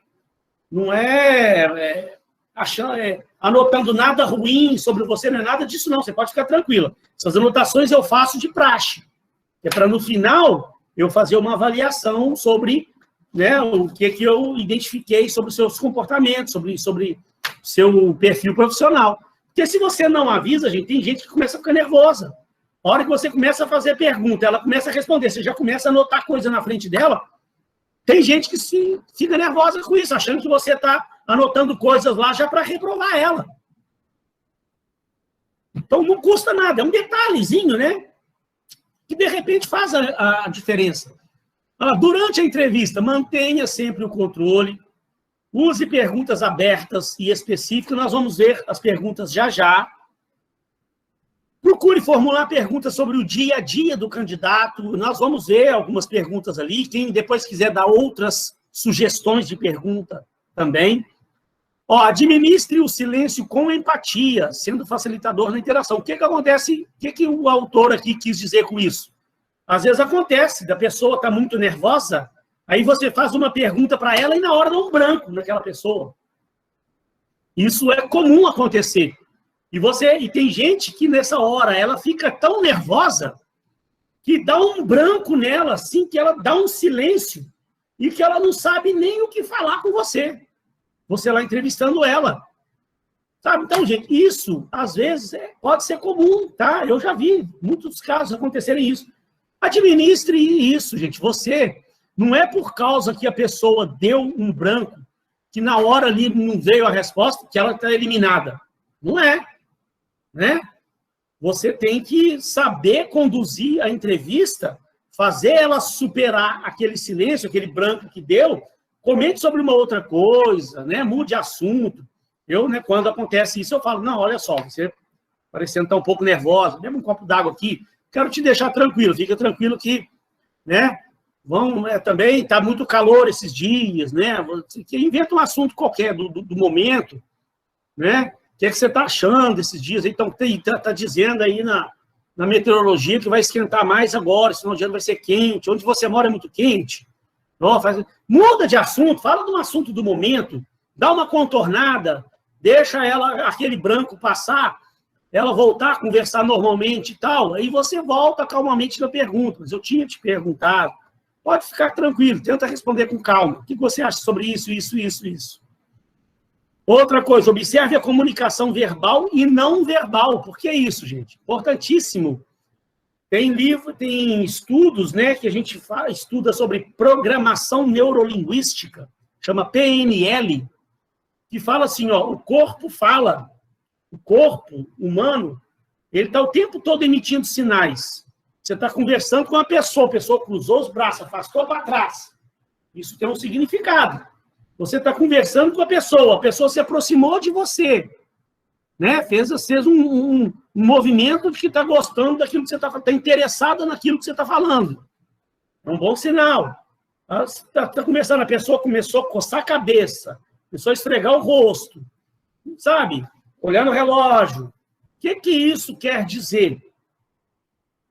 não anotando nada ruim sobre você, não é nada disso, não. Você pode ficar tranquila. Essas anotações eu faço de praxe, que é para, no final, eu fazer uma avaliação sobre, né, o que eu identifiquei sobre os seus comportamentos, sobre seu perfil profissional. Porque se você não avisa, gente, tem gente que começa a ficar nervosa. A hora que você começa a fazer pergunta, ela começa a responder, você já começa a anotar coisa na frente dela, tem gente que fica nervosa com isso, achando que você está anotando coisas lá já para reprovar ela. Então, não custa nada, é um detalhezinho, né? Que, de repente, faz a diferença. Durante a entrevista, mantenha sempre o controle, use perguntas abertas e específicas, nós vamos ver as perguntas já. Procure formular perguntas sobre o dia a dia do candidato. Nós vamos ver algumas perguntas ali. Quem depois quiser dar outras sugestões de pergunta também. Ó, administre o silêncio com empatia, sendo facilitador na interação. O que acontece? O que o autor aqui quis dizer com isso? Às vezes acontece, da pessoa estar muito nervosa, aí você faz uma pergunta para ela e na hora dá um branco naquela pessoa. Isso é comum acontecer. E tem gente que nessa hora ela fica tão nervosa que dá um branco nela, assim, que ela dá um silêncio e que ela não sabe nem o que falar com você. Você lá entrevistando ela. Sabe? Então, gente, isso, às vezes, pode ser comum, tá? Eu já vi muitos casos acontecerem isso. Administre isso, gente. Você, não é por causa que a pessoa deu um branco, que na hora ali não veio a resposta, que ela está eliminada. Não é. Né? Você tem que saber conduzir a entrevista, fazer ela superar aquele silêncio, aquele branco que deu, comente sobre uma outra coisa, né? Mude assunto. Eu, né, quando acontece isso, eu falo, não, olha só, você parecendo estar um pouco nervosa, dê um copo d'água aqui, quero te deixar tranquilo, fica tranquilo que, né, também está muito calor esses dias, né? Você inventa um assunto qualquer do momento, né? O que você está achando desses dias? Então, está dizendo aí na meteorologia que vai esquentar mais agora, senão o dia vai ser quente. Onde você mora é muito quente. Muda de assunto, fala de um assunto do momento, dá uma contornada, deixa ela, aquele branco passar, ela voltar a conversar normalmente e tal, aí você volta calmamente na pergunta. Mas eu tinha te perguntado. Pode ficar tranquilo, tenta responder com calma. O que você acha sobre isso, isso, isso, isso? Outra coisa, observe a comunicação verbal e não verbal. Por que isso, gente? Importantíssimo. Tem estudos, né, que a gente estuda sobre programação neurolinguística, chama PNL, que fala assim, ó, o corpo fala, o corpo humano, ele está o tempo todo emitindo sinais. Você está conversando com a pessoa cruzou os braços, afastou para trás. Isso tem um significado. Você está conversando com a pessoa se aproximou de você, né? Fez um movimento de que está gostando daquilo que você está falando, está interessada naquilo que você está falando. É um bom sinal. Está conversando, a pessoa começou a coçar a cabeça, começou a esfregar o rosto, sabe? Olhar no relógio. O que isso quer dizer?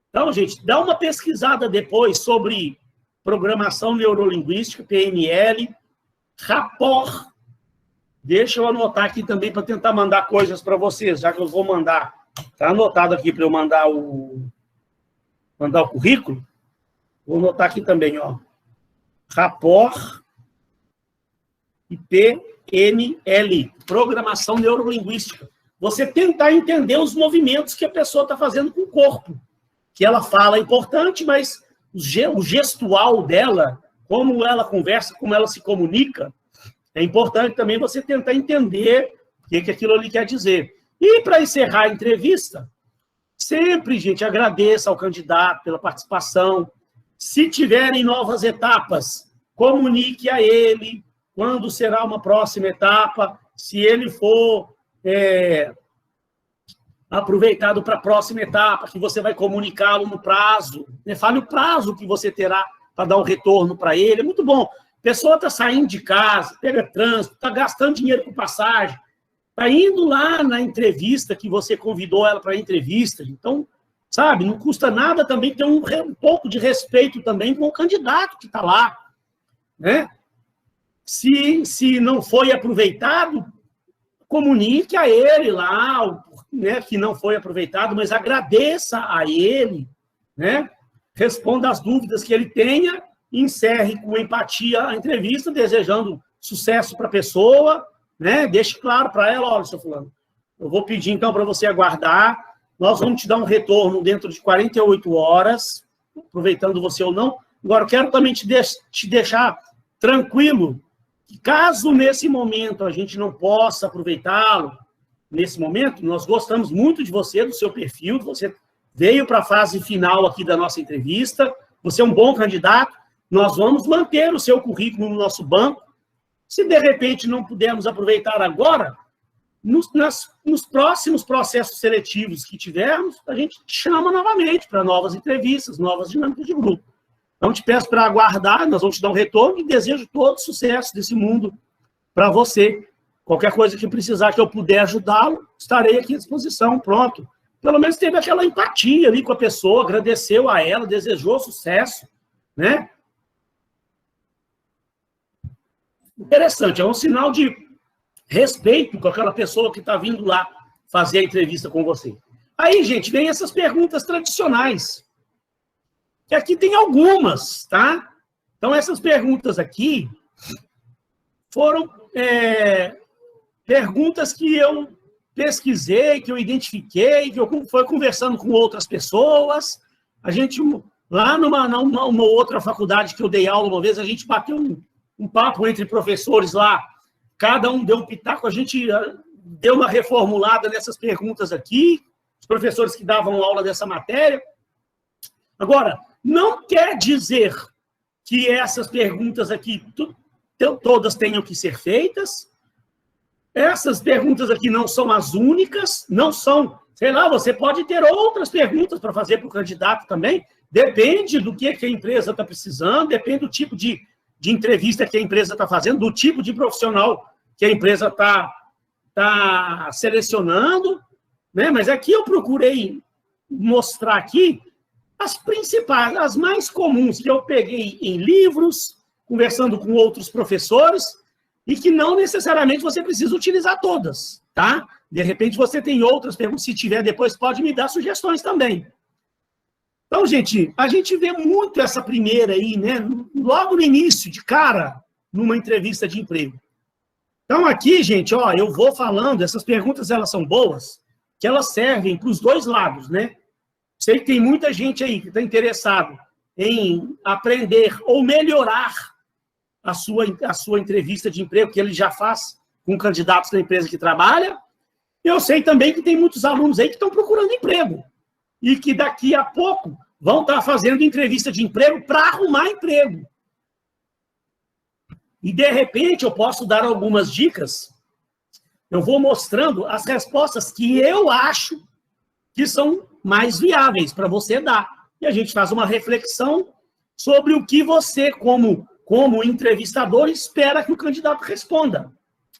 Então, gente, dá uma pesquisada depois sobre programação neurolinguística, PNL, rapport. Deixa eu anotar aqui também para tentar mandar coisas para vocês, já que eu vou mandar. Está anotado aqui para eu mandar o currículo. Vou anotar aqui também, ó. Rapport e PNL, programação neurolinguística. Você tentar entender os movimentos que a pessoa está fazendo com o corpo. Que ela fala é importante, mas o gestual dela, como ela conversa, como ela se comunica, é importante também você tentar entender o que aquilo ali quer dizer. E para encerrar a entrevista, sempre, gente, agradeça ao candidato pela participação. Se tiverem novas etapas, comunique a ele quando será uma próxima etapa, se ele for aproveitado para a próxima etapa, que você vai comunicá-lo no prazo. Fale o prazo que você terá para dar um retorno para ele. É muito bom. A pessoa está saindo de casa, pega trânsito, está gastando dinheiro com passagem, está indo lá na entrevista que você convidou ela para a entrevista. Então, sabe, não custa nada também ter um pouco de respeito também com o candidato que está lá, né? Se não foi aproveitado, comunique a ele lá, né, que não foi aproveitado, mas agradeça a ele, né? Responda as dúvidas que ele tenha, encerre com empatia a entrevista, desejando sucesso para a pessoa, né? Deixe claro para ela, olha, seu fulano, eu vou pedir então para você aguardar, nós vamos te dar um retorno dentro de 48 horas, aproveitando você ou não. Agora, eu quero também te deixar tranquilo, que caso nesse momento a gente não possa aproveitá-lo, nesse momento, nós gostamos muito de você, do seu perfil, você veio para a fase final aqui da nossa entrevista, você é um bom candidato, nós vamos manter o seu currículo no nosso banco. Se de repente não pudermos aproveitar agora, nos próximos processos seletivos que tivermos, a gente te chama novamente para novas entrevistas, novas dinâmicas de grupo. Então, te peço para aguardar, nós vamos te dar um retorno e desejo todo sucesso desse mundo para você. Qualquer coisa que precisar que eu puder ajudá-lo, estarei aqui à disposição, pronto. Pelo menos teve aquela empatia ali com a pessoa, agradeceu a ela, desejou sucesso, né? Interessante, é um sinal de respeito com aquela pessoa que está vindo lá fazer a entrevista com você. Aí, gente, vem essas perguntas tradicionais. Que aqui tem algumas, tá? Então, essas perguntas aqui foram perguntas que eu pesquisei, que eu identifiquei, que eu fui conversando com outras pessoas. A gente, lá numa outra faculdade que eu dei aula uma vez, a gente bateu um papo entre professores lá, cada um deu um pitaco, a gente deu uma reformulada nessas perguntas aqui, os professores que davam aula dessa matéria. Agora, não quer dizer que essas perguntas aqui todas tenham que ser feitas. Essas perguntas aqui não são as únicas, não são, sei lá, você pode ter outras perguntas para fazer para o candidato também, depende do que a empresa está precisando, depende do tipo de entrevista que a empresa está fazendo, do tipo de profissional que a empresa está selecionando, né? Mas aqui eu procurei mostrar aqui as principais, as mais comuns que eu peguei em livros, conversando com outros professores, e que não necessariamente você precisa utilizar todas, tá? De repente você tem outras perguntas, se tiver depois pode me dar sugestões também. Então, gente, a gente vê muito essa primeira aí, né? Logo no início, de cara, numa entrevista de emprego. Então, aqui, gente, ó, eu vou falando, essas perguntas, elas são boas, que elas servem para os dois lados, né? Sei que tem muita gente aí que está interessado em aprender ou melhorar a sua entrevista de emprego, que ele já faz com candidatos da empresa que trabalha. Eu sei também que tem muitos alunos aí que estão procurando emprego e que daqui a pouco vão estar fazendo entrevista de emprego para arrumar emprego. E, de repente, eu posso dar algumas dicas. Eu vou mostrando as respostas que eu acho que são mais viáveis para você dar. E a gente faz uma reflexão sobre o que você, como entrevistador, espera que o candidato responda.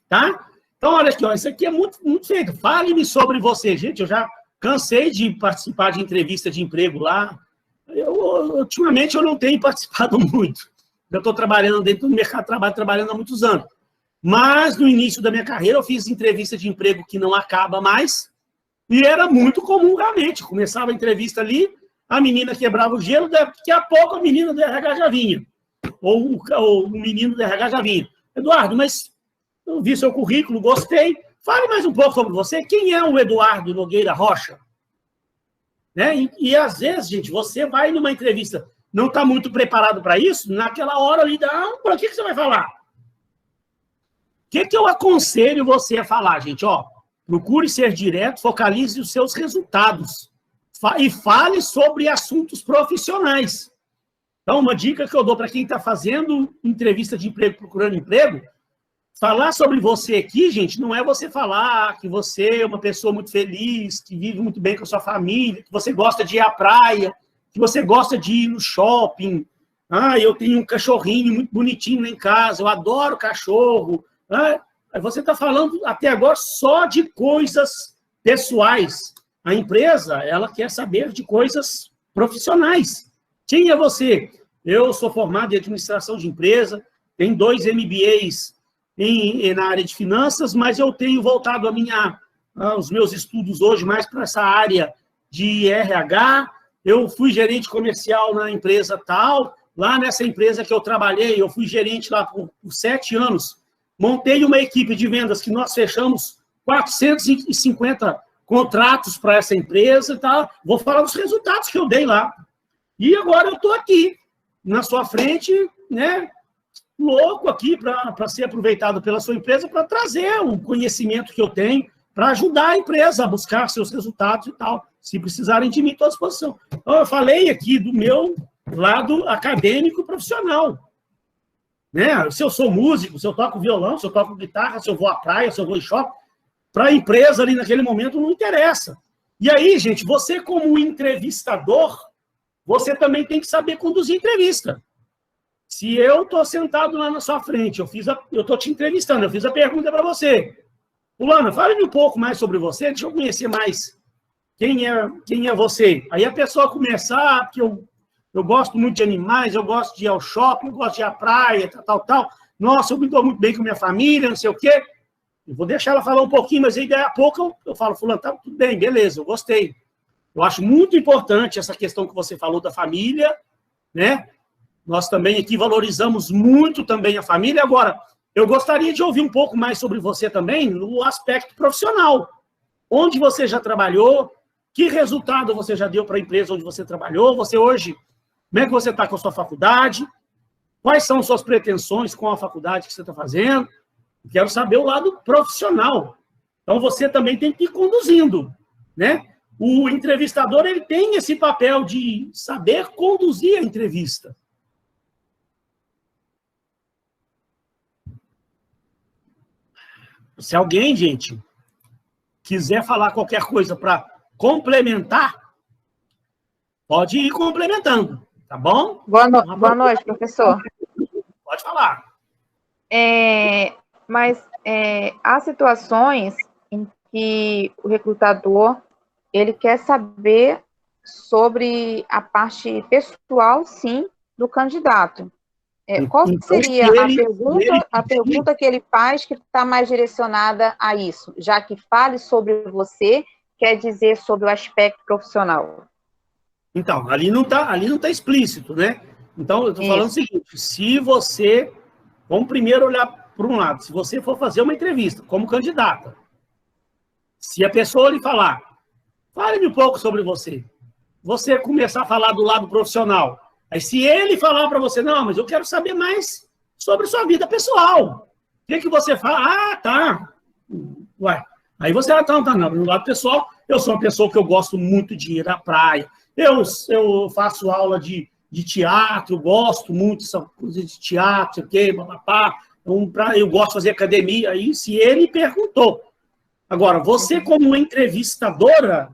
Tá? Então, olha aqui, ó, isso aqui é muito, muito feito. Fale-me sobre você. Gente, eu já cansei de participar de entrevista de emprego lá. Ultimamente, eu não tenho participado muito. Eu estou trabalhando dentro do mercado de trabalho, trabalhando há muitos anos. Mas, no início da minha carreira, eu fiz entrevista de emprego que não acaba mais, e era muito comum, realmente. Começava a entrevista ali, a menina quebrava o gelo, daqui a pouco a menina do RH já vinha. Ou o menino do RH já vinha. Eduardo, mas eu vi seu currículo, gostei. Fale mais um pouco sobre você. Quem é o Eduardo Nogueira Rocha? Né? E às vezes, gente, você vai numa entrevista, não está muito preparado para isso, naquela hora ali, para que você vai falar? O que eu aconselho você a falar, gente? Ó, procure ser direto, focalize os seus resultados e fale sobre assuntos profissionais. Então, uma dica que eu dou para quem está fazendo entrevista de emprego, procurando emprego, falar sobre você aqui, gente, não é você falar que você é uma pessoa muito feliz, que vive muito bem com a sua família, que você gosta de ir à praia, que você gosta de ir no shopping. Ah, eu tenho um cachorrinho muito bonitinho lá em casa, eu adoro cachorro. Ah, você está falando até agora só de coisas pessoais. A empresa, ela quer saber de coisas profissionais. Quem é você? Eu sou formado em administração de empresa, tenho 2 MBAs na área de finanças, mas eu tenho voltado os meus estudos hoje mais para essa área de RH. Eu fui gerente comercial na empresa tal, lá nessa empresa que eu trabalhei, eu fui gerente lá por 7 anos. Montei uma equipe de vendas que nós fechamos 450 contratos para essa empresa e tal. Vou falar dos resultados que eu dei lá. E agora eu estou aqui, na sua frente, né, louco aqui para ser aproveitado pela sua empresa, para trazer o conhecimento que eu tenho, para ajudar a empresa a buscar seus resultados e tal. Se precisarem de mim, estou à disposição. Então, eu falei aqui do meu lado acadêmico profissional. Né? Se eu sou músico, se eu toco violão, se eu toco guitarra, se eu vou à praia, se eu vou em shopping, para a empresa ali naquele momento não interessa. E aí, gente, você como entrevistador, você também tem que saber conduzir entrevista. Se eu estou sentado lá na sua frente, eu estou te entrevistando, eu fiz a pergunta para você. Fulana, fale-me um pouco mais sobre você, deixa eu conhecer mais quem é você. Aí a pessoa começar, porque eu gosto muito de animais, eu gosto de ir ao shopping, eu gosto de ir à praia, tal. Nossa, eu me dou muito bem com minha família, não sei o quê. Eu vou deixar ela falar um pouquinho, mas aí daí a pouco eu falo, fulano, tá tudo bem, beleza, eu gostei. Eu acho muito importante essa questão que você falou da família, né? Nós também aqui valorizamos muito também a família. Agora, eu gostaria de ouvir um pouco mais sobre você também no aspecto profissional. Onde você já trabalhou? Que resultado você já deu para a empresa onde você trabalhou? Você hoje, como é que você está com a sua faculdade? Quais são suas pretensões com a faculdade que você está fazendo? Quero saber o lado profissional. Então, você também tem que ir conduzindo, né? O entrevistador, ele tem esse papel de saber conduzir a entrevista. Se alguém, gente, quiser falar qualquer coisa para complementar, pode ir complementando, tá bom? Boa noite, professor. Pode falar. Mas há situações em que o recrutador ele quer saber sobre a parte pessoal, sim, do candidato. Qual seria a pergunta que ele faz que está mais direcionada a isso? Já que fale sobre você, quer dizer sobre o aspecto profissional. Então, ali não tá explícito, né? Então, eu estou falando o seguinte, se você, vamos primeiro olhar para um lado, se você for fazer uma entrevista como candidata, se a pessoa lhe falar, fale-me um pouco sobre você começar a falar do lado profissional, aí se ele falar para você, não, mas eu quero saber mais sobre sua vida pessoal, o que você fala? Ah, tá. Ué. Aí você, não, no lado pessoal, eu sou uma pessoa que eu gosto muito de ir à praia, eu faço aula de teatro, gosto muito de teatro, eu gosto de fazer academia, aí se ele perguntou. Agora, você como entrevistadora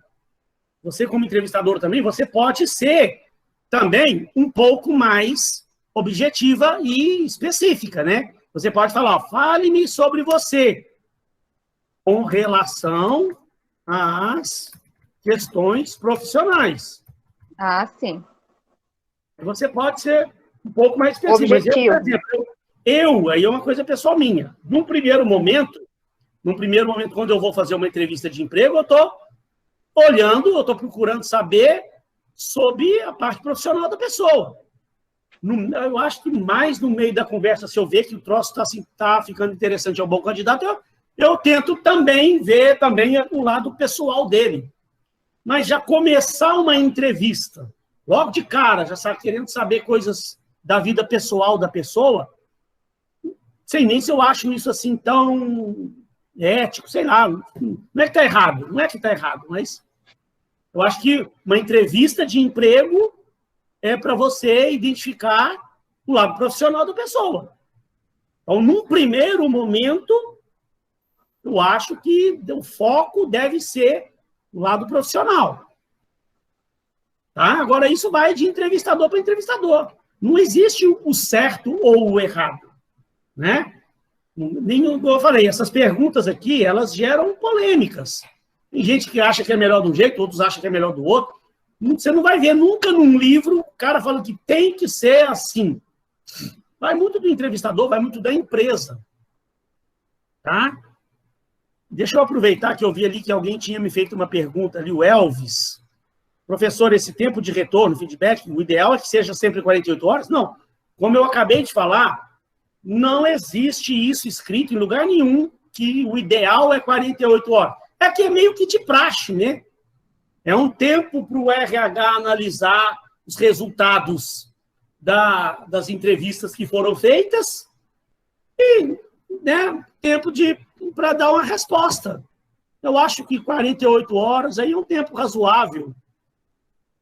também, você pode ser também um pouco mais objetiva e específica, né? Você pode falar, fale-me sobre você com relação às questões profissionais. Ah, sim. Você pode ser um pouco mais específico. Objetivo. Mas aí é uma coisa pessoal minha. Num primeiro momento, quando eu vou fazer uma entrevista de emprego, eu estou procurando saber sobre a parte profissional da pessoa. Eu acho que mais no meio da conversa, se eu ver que o troço está ficando interessante ao bom candidato, eu tento também ver o lado pessoal dele. Mas já começar uma entrevista, logo de cara, já está querendo saber coisas da vida pessoal da pessoa, sei nem se eu acho isso assim tão ético, sei lá. Não é que está errado, mas eu acho que uma entrevista de emprego é para você identificar o lado profissional da pessoa. Então, num primeiro momento, eu acho que o foco deve ser o lado profissional. Tá? Agora, isso vai de entrevistador para entrevistador. Não existe o certo ou o errado. Né? Como eu falei, essas perguntas aqui, elas geram polêmicas. Tem gente que acha que é melhor de um jeito, outros acham que é melhor do outro. Você não vai ver nunca num livro o cara falando que tem que ser assim. Vai muito do entrevistador, vai muito da empresa. Tá? Deixa eu aproveitar que eu vi ali que alguém tinha me feito uma pergunta ali, o Elvis. Professor, esse tempo de retorno, feedback, o ideal é que seja sempre 48 horas? Não. Como eu acabei de falar, não existe isso escrito em lugar nenhum que o ideal é 48 horas. É que é meio que de praxe, né? É um tempo para o RH analisar os resultados das entrevistas que foram feitas e, né, tempo para dar uma resposta. Eu acho que 48 horas aí é um tempo razoável.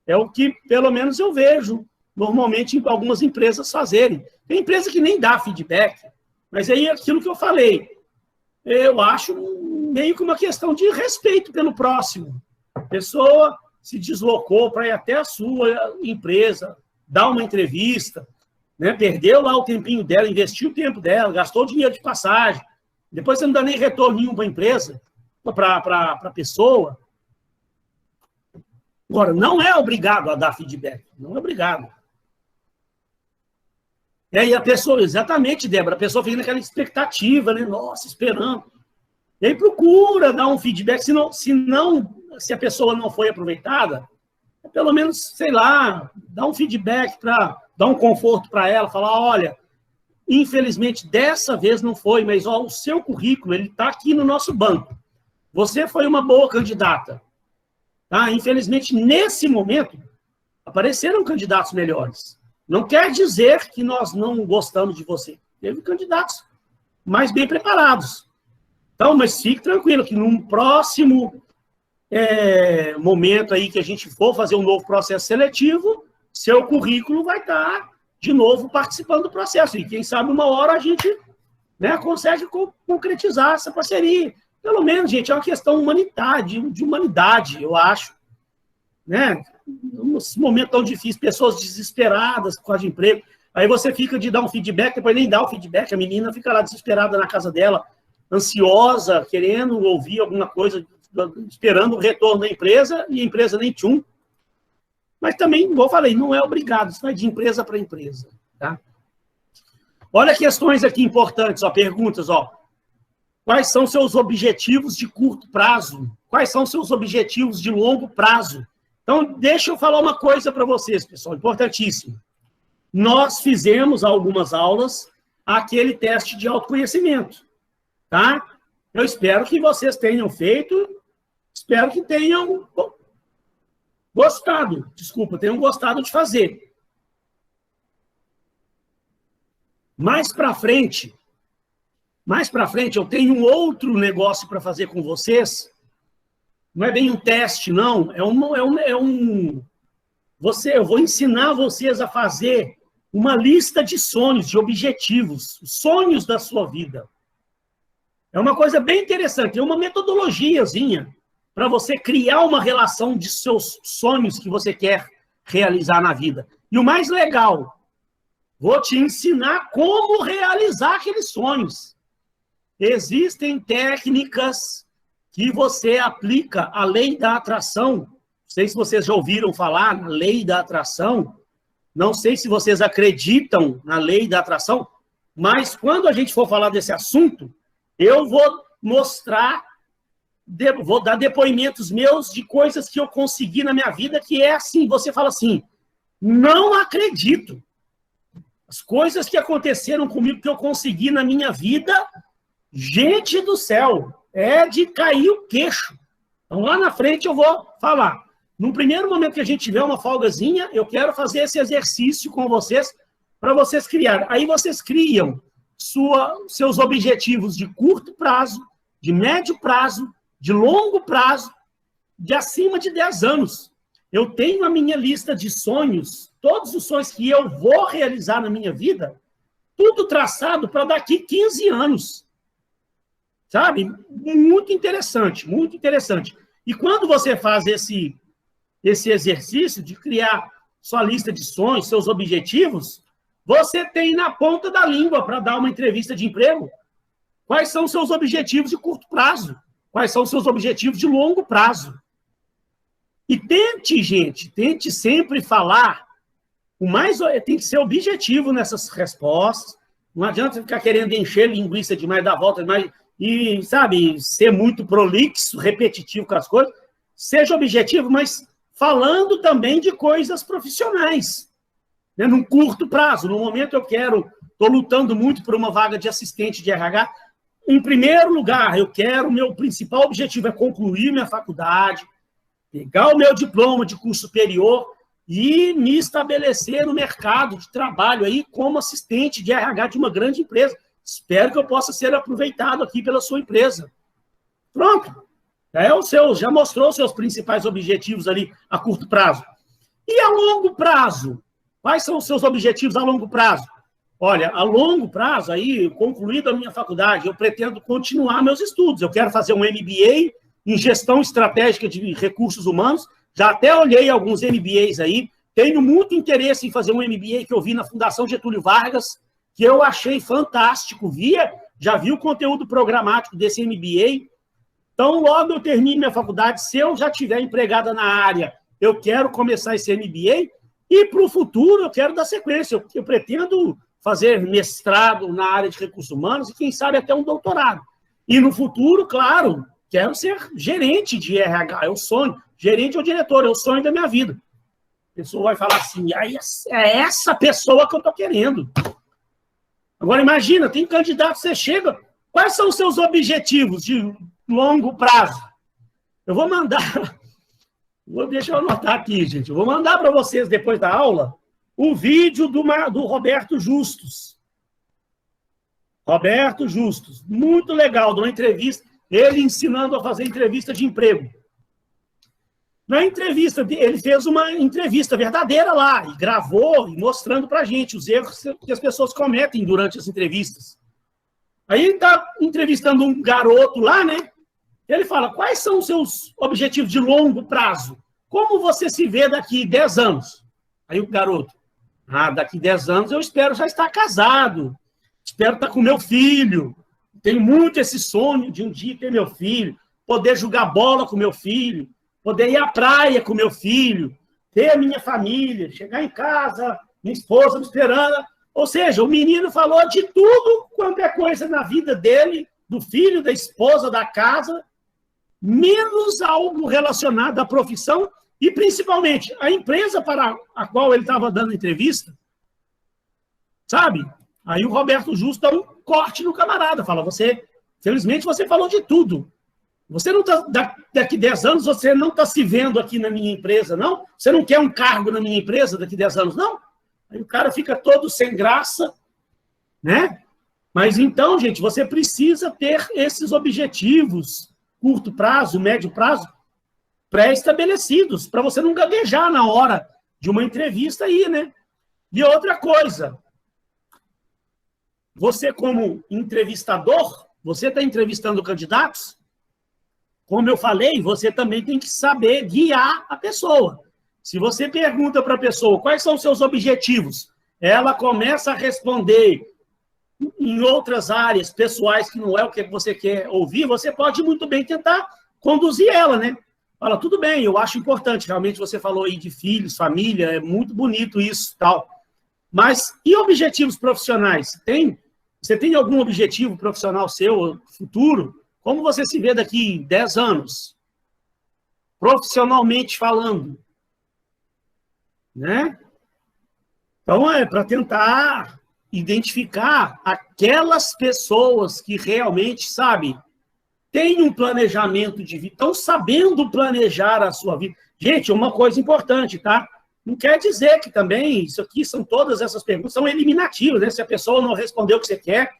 É o que, pelo menos, eu vejo normalmente em algumas empresas fazerem. Tem empresa que nem dá feedback, mas aí é aquilo que eu falei. Eu acho meio que uma questão de respeito pelo próximo. A pessoa se deslocou para ir até a sua empresa, dar uma entrevista. né? Perdeu lá o tempinho dela, investiu o tempo dela, gastou dinheiro de passagem, depois você não dá nem retorno nenhum para a empresa, para a pessoa. Agora, não é obrigado a dar feedback, não é obrigado. E aí a pessoa, exatamente, Débora, a pessoa fica naquela expectativa, né? Nossa, esperando. E aí procura dar um feedback, se a pessoa não foi aproveitada, pelo menos, sei lá, dá um feedback para dar um conforto para ela, falar, olha, infelizmente dessa vez não foi, mas ó, o seu currículo ele está aqui no nosso banco. Você foi uma boa candidata. Tá? Infelizmente, nesse momento, apareceram candidatos melhores. Não quer dizer que nós não gostamos de você. Teve candidatos mais bem preparados. Então, mas fique tranquilo que num próximo momento aí que a gente for fazer um novo processo seletivo, seu currículo vai estar, de novo, participando do processo. E quem sabe uma hora a gente, né, consegue concretizar essa parceria. Pelo menos, gente, é uma questão de humanidade, eu acho. Né? Num momento tão difícil, pessoas desesperadas por causa de emprego, aí você fica de dar um feedback, depois nem dá o feedback, a menina fica lá desesperada na casa dela, ansiosa, querendo ouvir alguma coisa, esperando o retorno da empresa, e a empresa nem tchum. Mas também, como eu falei, não é obrigado, isso vai de empresa para empresa. Tá? Olha questões aqui importantes, ó, perguntas, ó. Quais são seus objetivos de curto prazo? Quais são seus objetivos de longo prazo? Então, deixa eu falar uma coisa para vocês, pessoal, importantíssimo. Nós fizemos algumas aulas aquele teste de autoconhecimento, tá? Eu espero que vocês tenham feito, espero que tenham gostado, tenham gostado de fazer. Mais para frente, eu tenho um outro negócio para fazer com vocês. Não é bem um teste, não. Eu vou ensinar vocês a fazer uma lista de sonhos, de objetivos, sonhos da sua vida. É uma coisa bem interessante, é uma metodologiazinha para você criar uma relação de seus sonhos que você quer realizar na vida. E o mais legal, vou te ensinar como realizar aqueles sonhos. Existem técnicas que você aplica a lei da atração. Não sei se vocês já ouviram falar na lei da atração. Não sei se vocês acreditam na lei da atração. Mas quando a gente for falar desse assunto, eu vou vou dar depoimentos meus de coisas que eu consegui na minha vida, que é assim, você fala assim, não acredito. As coisas que aconteceram comigo, que eu consegui na minha vida, gente do céu, é de cair o queixo. Então, lá na frente eu vou falar. No primeiro momento que a gente tiver uma folgazinha, eu quero fazer esse exercício com vocês, para vocês criarem. Aí vocês criam seus objetivos de curto prazo, de médio prazo, de longo prazo, de acima de 10 anos. Eu tenho a minha lista de sonhos, todos os sonhos que eu vou realizar na minha vida, tudo traçado para daqui 15 anos. Sabe? Muito interessante, muito interessante. E quando você faz esse exercício de criar sua lista de sonhos, seus objetivos, você tem na ponta da língua para dar uma entrevista de emprego. Quais são os seus objetivos de curto prazo? Quais são os seus objetivos de longo prazo? E tente sempre falar, tem que ser objetivo nessas respostas. Não adianta ficar querendo encher linguiça demais, dar volta demais, e, sabe, ser muito prolixo, repetitivo com as coisas. Seja objetivo, mas falando também de coisas profissionais. Né? Num curto prazo, no momento estou lutando muito por uma vaga de assistente de RH. Em primeiro lugar, meu principal objetivo é concluir minha faculdade, pegar o meu diploma de curso superior e me estabelecer no mercado de trabalho aí como assistente de RH de uma grande empresa. Espero que eu possa ser aproveitado aqui pela sua empresa. Pronto. Já mostrou os seus principais objetivos ali a curto prazo. E a longo prazo? Quais são os seus objetivos a longo prazo? Olha, a longo prazo, aí, concluída a minha faculdade, eu pretendo continuar meus estudos. Eu quero fazer um MBA em gestão estratégica de recursos humanos. Já até olhei alguns MBAs aí. Tenho muito interesse em fazer um MBA que eu vi na Fundação Getúlio Vargas, que eu achei fantástico. Já vi o conteúdo programático desse MBA. Então, logo eu termino minha faculdade, se eu já estiver empregada na área, eu quero começar esse MBA, e para o futuro eu quero dar sequência. Eu pretendo fazer mestrado na área de recursos humanos e, quem sabe, até um doutorado. E no futuro, claro, quero ser gerente de RH, é o sonho. Gerente ou diretor, é o sonho da minha vida. A pessoa vai falar assim, é essa pessoa que eu estou querendo. Agora, imagina, tem candidato, você chega, quais são os seus objetivos de longo prazo? Eu vou mandar, deixa eu anotar aqui, gente, eu vou mandar para vocês, depois da aula, o vídeo do Roberto Justus. Roberto Justus, muito legal, de uma entrevista, ele ensinando a fazer entrevista de emprego. Na entrevista, ele fez uma entrevista verdadeira lá, e gravou, e mostrando para a gente os erros que as pessoas cometem durante as entrevistas. Aí ele está entrevistando um garoto lá, né? Ele fala, quais são os seus objetivos de longo prazo? Como você se vê daqui 10 anos? Aí o garoto, daqui 10 anos eu espero já estar casado, espero estar com meu filho, tenho muito esse sonho de um dia ter meu filho, poder jogar bola com meu filho, poder ir à praia com meu filho, ter a minha família, chegar em casa, minha esposa me esperando. Ou seja, o menino falou de tudo quanto é coisa na vida dele, do filho, da esposa, da casa, menos algo relacionado à profissão e, principalmente, a empresa para a qual ele estava dando entrevista. Sabe? Aí o Roberto Justo dá um corte no camarada, fala, felizmente você falou de tudo. Você não está, daqui 10 anos, você não está se vendo aqui na minha empresa, não? Você não quer um cargo na minha empresa daqui 10 anos, não? Aí o cara fica todo sem graça, né? Mas então, gente, você precisa ter esses objetivos, curto prazo, médio prazo, pré-estabelecidos, para você não gaguejar na hora de uma entrevista aí, né? E outra coisa, você como entrevistador, você está entrevistando candidatos, como eu falei, você também tem que saber guiar a pessoa. Se você pergunta para a pessoa quais são os seus objetivos, ela começa a responder em outras áreas pessoais que não é o que você quer ouvir, você pode muito bem tentar conduzir ela, né? Fala, tudo bem, eu acho importante, realmente você falou aí de filhos, família, é muito bonito isso, tal. Mas e objetivos profissionais? Você tem algum objetivo profissional seu, futuro? Como você se vê daqui 10 anos? Profissionalmente falando. Né? Então, é para tentar identificar aquelas pessoas que realmente, sabe, têm um planejamento de vida, estão sabendo planejar a sua vida. Gente, uma coisa importante, tá? Não quer dizer que também, isso aqui são todas essas perguntas, são eliminativas, né? Se a pessoa não respondeu o que você quer,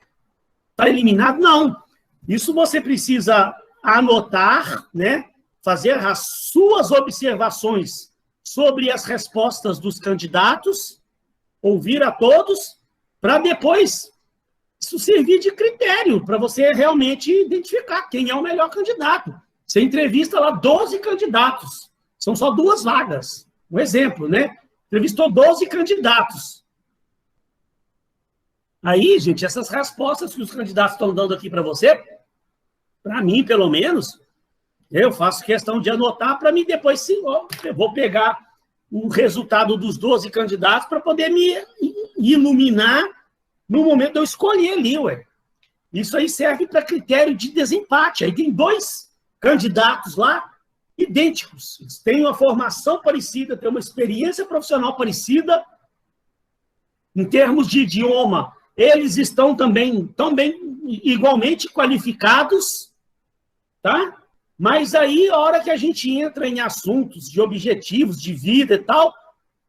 está eliminado, não. Isso você precisa anotar, né? Fazer as suas observações sobre as respostas dos candidatos, ouvir a todos, para depois isso servir de critério, para você realmente identificar quem é o melhor candidato. Você entrevista lá 12 candidatos, são só 2 vagas. Um exemplo, né? Entrevistou 12 candidatos. Aí, gente, essas respostas que os candidatos estão dando aqui para você, para mim, pelo menos, eu faço questão de anotar para mim depois, sim, eu vou pegar o resultado dos 12 candidatos para poder me iluminar no momento de eu escolher ali, ué. Isso aí serve para critério de desempate. Aí tem 2 candidatos lá idênticos. Eles têm uma formação parecida, têm uma experiência profissional parecida. Em termos de idioma, eles estão também igualmente qualificados, tá? Mas aí, a hora que a gente entra em assuntos de objetivos, de vida e tal,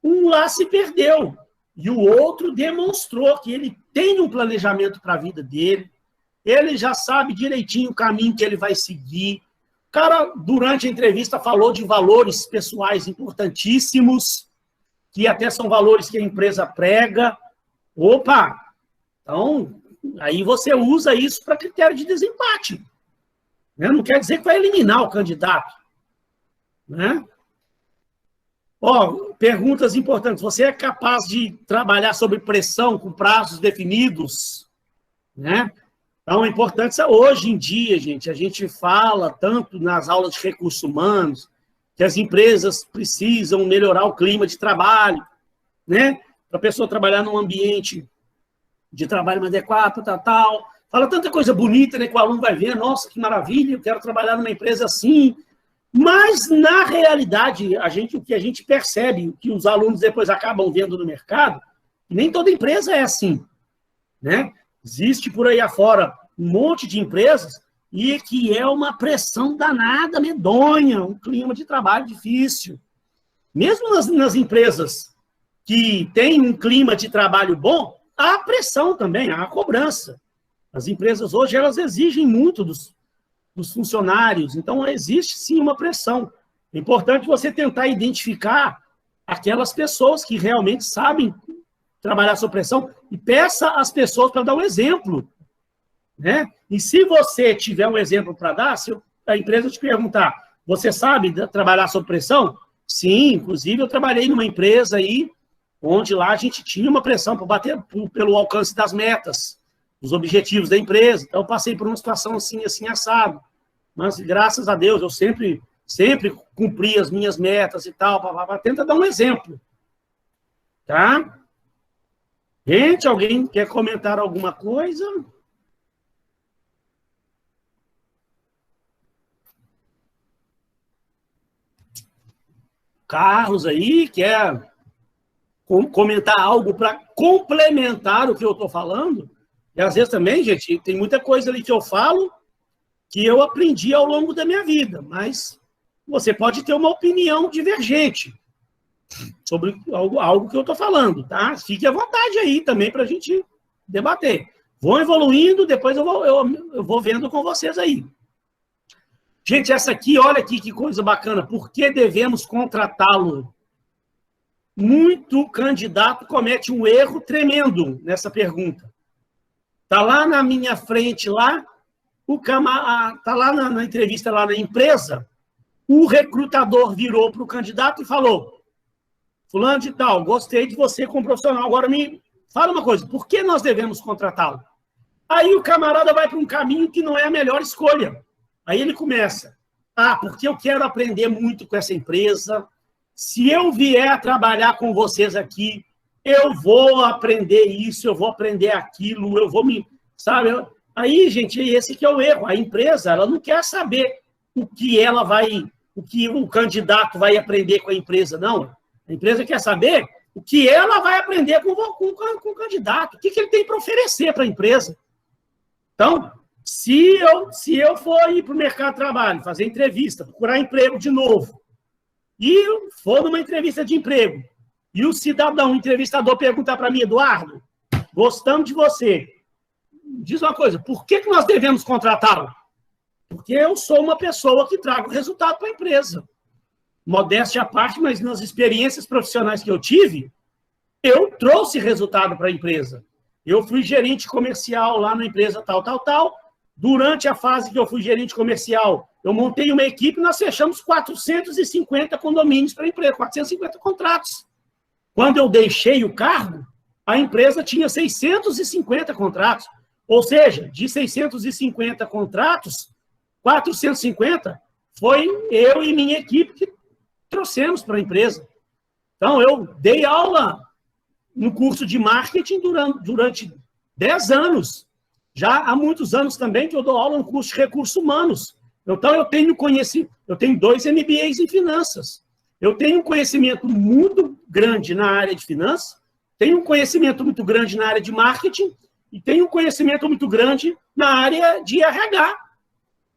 um lá se perdeu. E o outro demonstrou que ele tem um planejamento para a vida dele, ele já sabe direitinho o caminho que ele vai seguir. O cara, durante a entrevista, falou de valores pessoais importantíssimos, que até são valores que a empresa prega. Opa! Então, aí você usa isso para critério de desempate. Né? Não quer dizer que vai eliminar o candidato. Né? Ó, perguntas importantes. Você é capaz de trabalhar sob pressão, com prazos definidos? Né? Então, é importante, hoje em dia, gente, a gente fala tanto nas aulas de recursos humanos, que as empresas precisam melhorar o clima de trabalho, né? Para a pessoa trabalhar num ambiente de trabalho mais adequado, tal. Fala tanta coisa bonita, né? Que o aluno vai ver, nossa, que maravilha, eu quero trabalhar numa empresa assim. Mas, na realidade, o que a gente percebe, o que os alunos depois acabam vendo no mercado, nem toda empresa é assim, né? Existe por aí afora um monte de empresas e que é uma pressão danada, medonha, um clima de trabalho difícil. Mesmo nas empresas que têm um clima de trabalho bom, há pressão também, há cobrança. As empresas hoje, elas exigem muito dos funcionários, então existe sim uma pressão. É importante você tentar identificar aquelas pessoas que realmente sabem trabalhar sob pressão e peça às pessoas para dar um exemplo, né? E se você tiver um exemplo para dar, se a empresa te perguntar, você sabe trabalhar sob pressão? Sim, inclusive eu trabalhei numa empresa aí, onde lá a gente tinha uma pressão para bater pelo alcance das metas, dos objetivos da empresa. Então eu passei por uma situação assim, assado. Mas graças a Deus eu sempre cumpri as minhas metas e tal, tenta dar um exemplo, tá? Gente, alguém quer comentar alguma coisa? Carlos aí quer comentar algo para complementar o que eu estou falando? E às vezes também, gente, tem muita coisa ali que eu falo que eu aprendi ao longo da minha vida, mas você pode ter uma opinião divergente sobre algo que eu estou falando, tá? Fique à vontade aí também para a gente debater. Vão evoluindo, depois eu vou vendo com vocês aí. Gente, essa aqui, olha aqui que coisa bacana. Por que devemos contratá-lo? Muito candidato comete um erro tremendo nessa pergunta. Está lá na minha frente, lá, está lá na entrevista, lá na empresa, o recrutador virou para o candidato e falou, fulano de tal, gostei de você como profissional, agora me fala uma coisa, por que nós devemos contratá-lo? Aí o camarada vai para um caminho que não é a melhor escolha. Aí ele começa, porque eu quero aprender muito com essa empresa, se eu vier trabalhar com vocês aqui, eu vou aprender isso, eu vou aprender aquilo, eu vou me... Sabe? Aí, gente, esse que é o erro. A empresa, ela não quer saber o que o candidato vai aprender com a empresa, não. A empresa quer saber o que ela vai aprender com o candidato, o que ele tem para oferecer para a empresa. Então, se eu for ir para o mercado de trabalho, fazer entrevista, procurar emprego de novo, e for numa entrevista de emprego, e o cidadão, o entrevistador, perguntar para mim, Eduardo, gostamos de você. Diz uma coisa, por que nós devemos contratá-lo? Porque eu sou uma pessoa que trago resultado para a empresa. Modéstia à parte, mas nas experiências profissionais que eu tive, eu trouxe resultado para a empresa. Eu fui gerente comercial lá na empresa tal. Durante a fase que eu fui gerente comercial, eu montei uma equipe e nós fechamos 450 condomínios para a empresa, 450 contratos. Quando eu deixei o cargo, a empresa tinha 650 contratos. Ou seja, de 650 contratos, 450 foi eu e minha equipe que trouxemos para a empresa. Então, eu dei aula no curso de marketing durante 10 anos. Já há muitos anos também que eu dou aula no curso de recursos humanos. Então, eu tenho 2 MBAs em finanças. Eu tenho um conhecimento muito grande na área de finanças, tenho um conhecimento muito grande na área de marketing e tenho um conhecimento muito grande na área de RH.